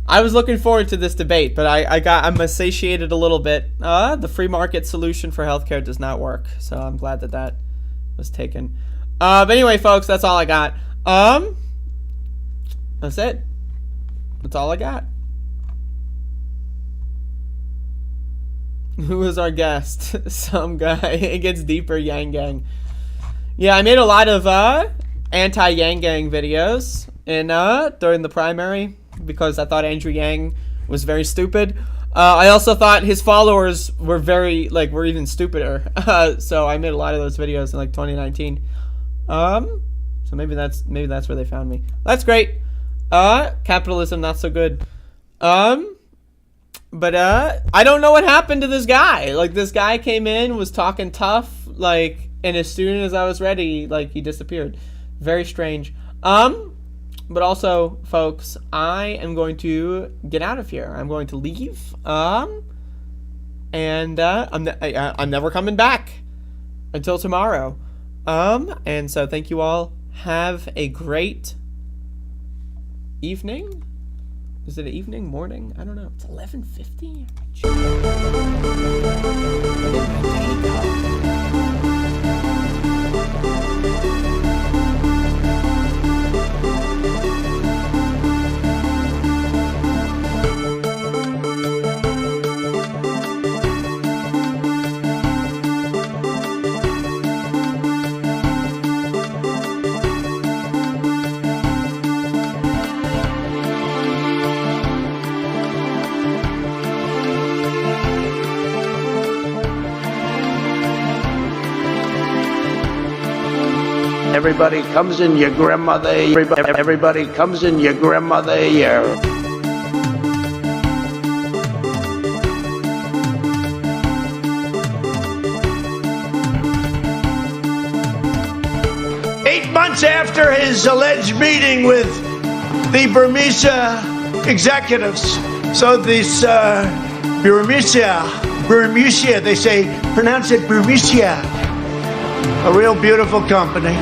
I was looking forward to this debate, but I'm satiated a little bit. The free market solution for healthcare does not work, so I'm glad that was taken. But anyway, folks, that's all I got. That's it. That's all I got. Who was our guest? Some guy. It gets deeper, Yang Gang. Yeah, I made a lot of anti-Yang Gang videos during the primary because I thought Andrew Yang was very stupid. I also thought his followers were were even stupider. So I made a lot of those videos in like 2019. So maybe that's where they found me. That's great. Capitalism not so good. But I don't know what happened to this guy. Like, this guy came in, was talking tough, like, and as soon as I was ready, like, he disappeared. Very strange. But also, folks, I am going to get out of here. I'm going to leave. And I'm never coming back until tomorrow. And so thank you all. Have a great evening. Is it evening, morning? I don't know. It's 11:50. Everybody comes in your grandmother. Everybody comes in your grandmother. Yeah. Months after his alleged meeting with the Burmese executives. So this Burmese, they say, pronounce it Burmese. A real beautiful company.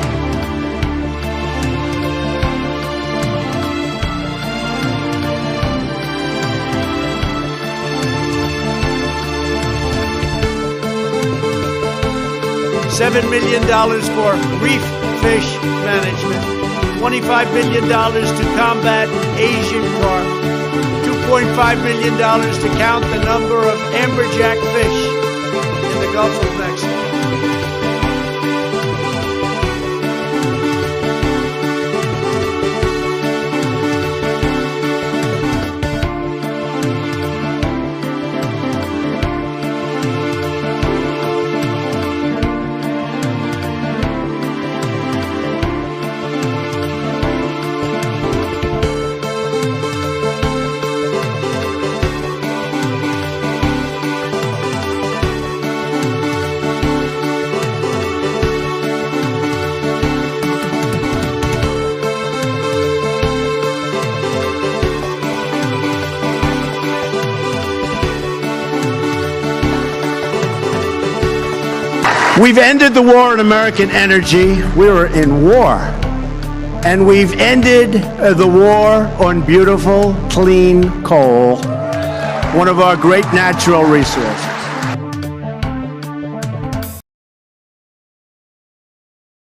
$7 million for reef fish management, $25 million to combat Asian carp, $2.5 million to count the number of amberjack fish in the Gulf of Mexico. We've ended the war on American energy. We were in war. And we've ended the war on beautiful, clean coal, one of our great natural resources.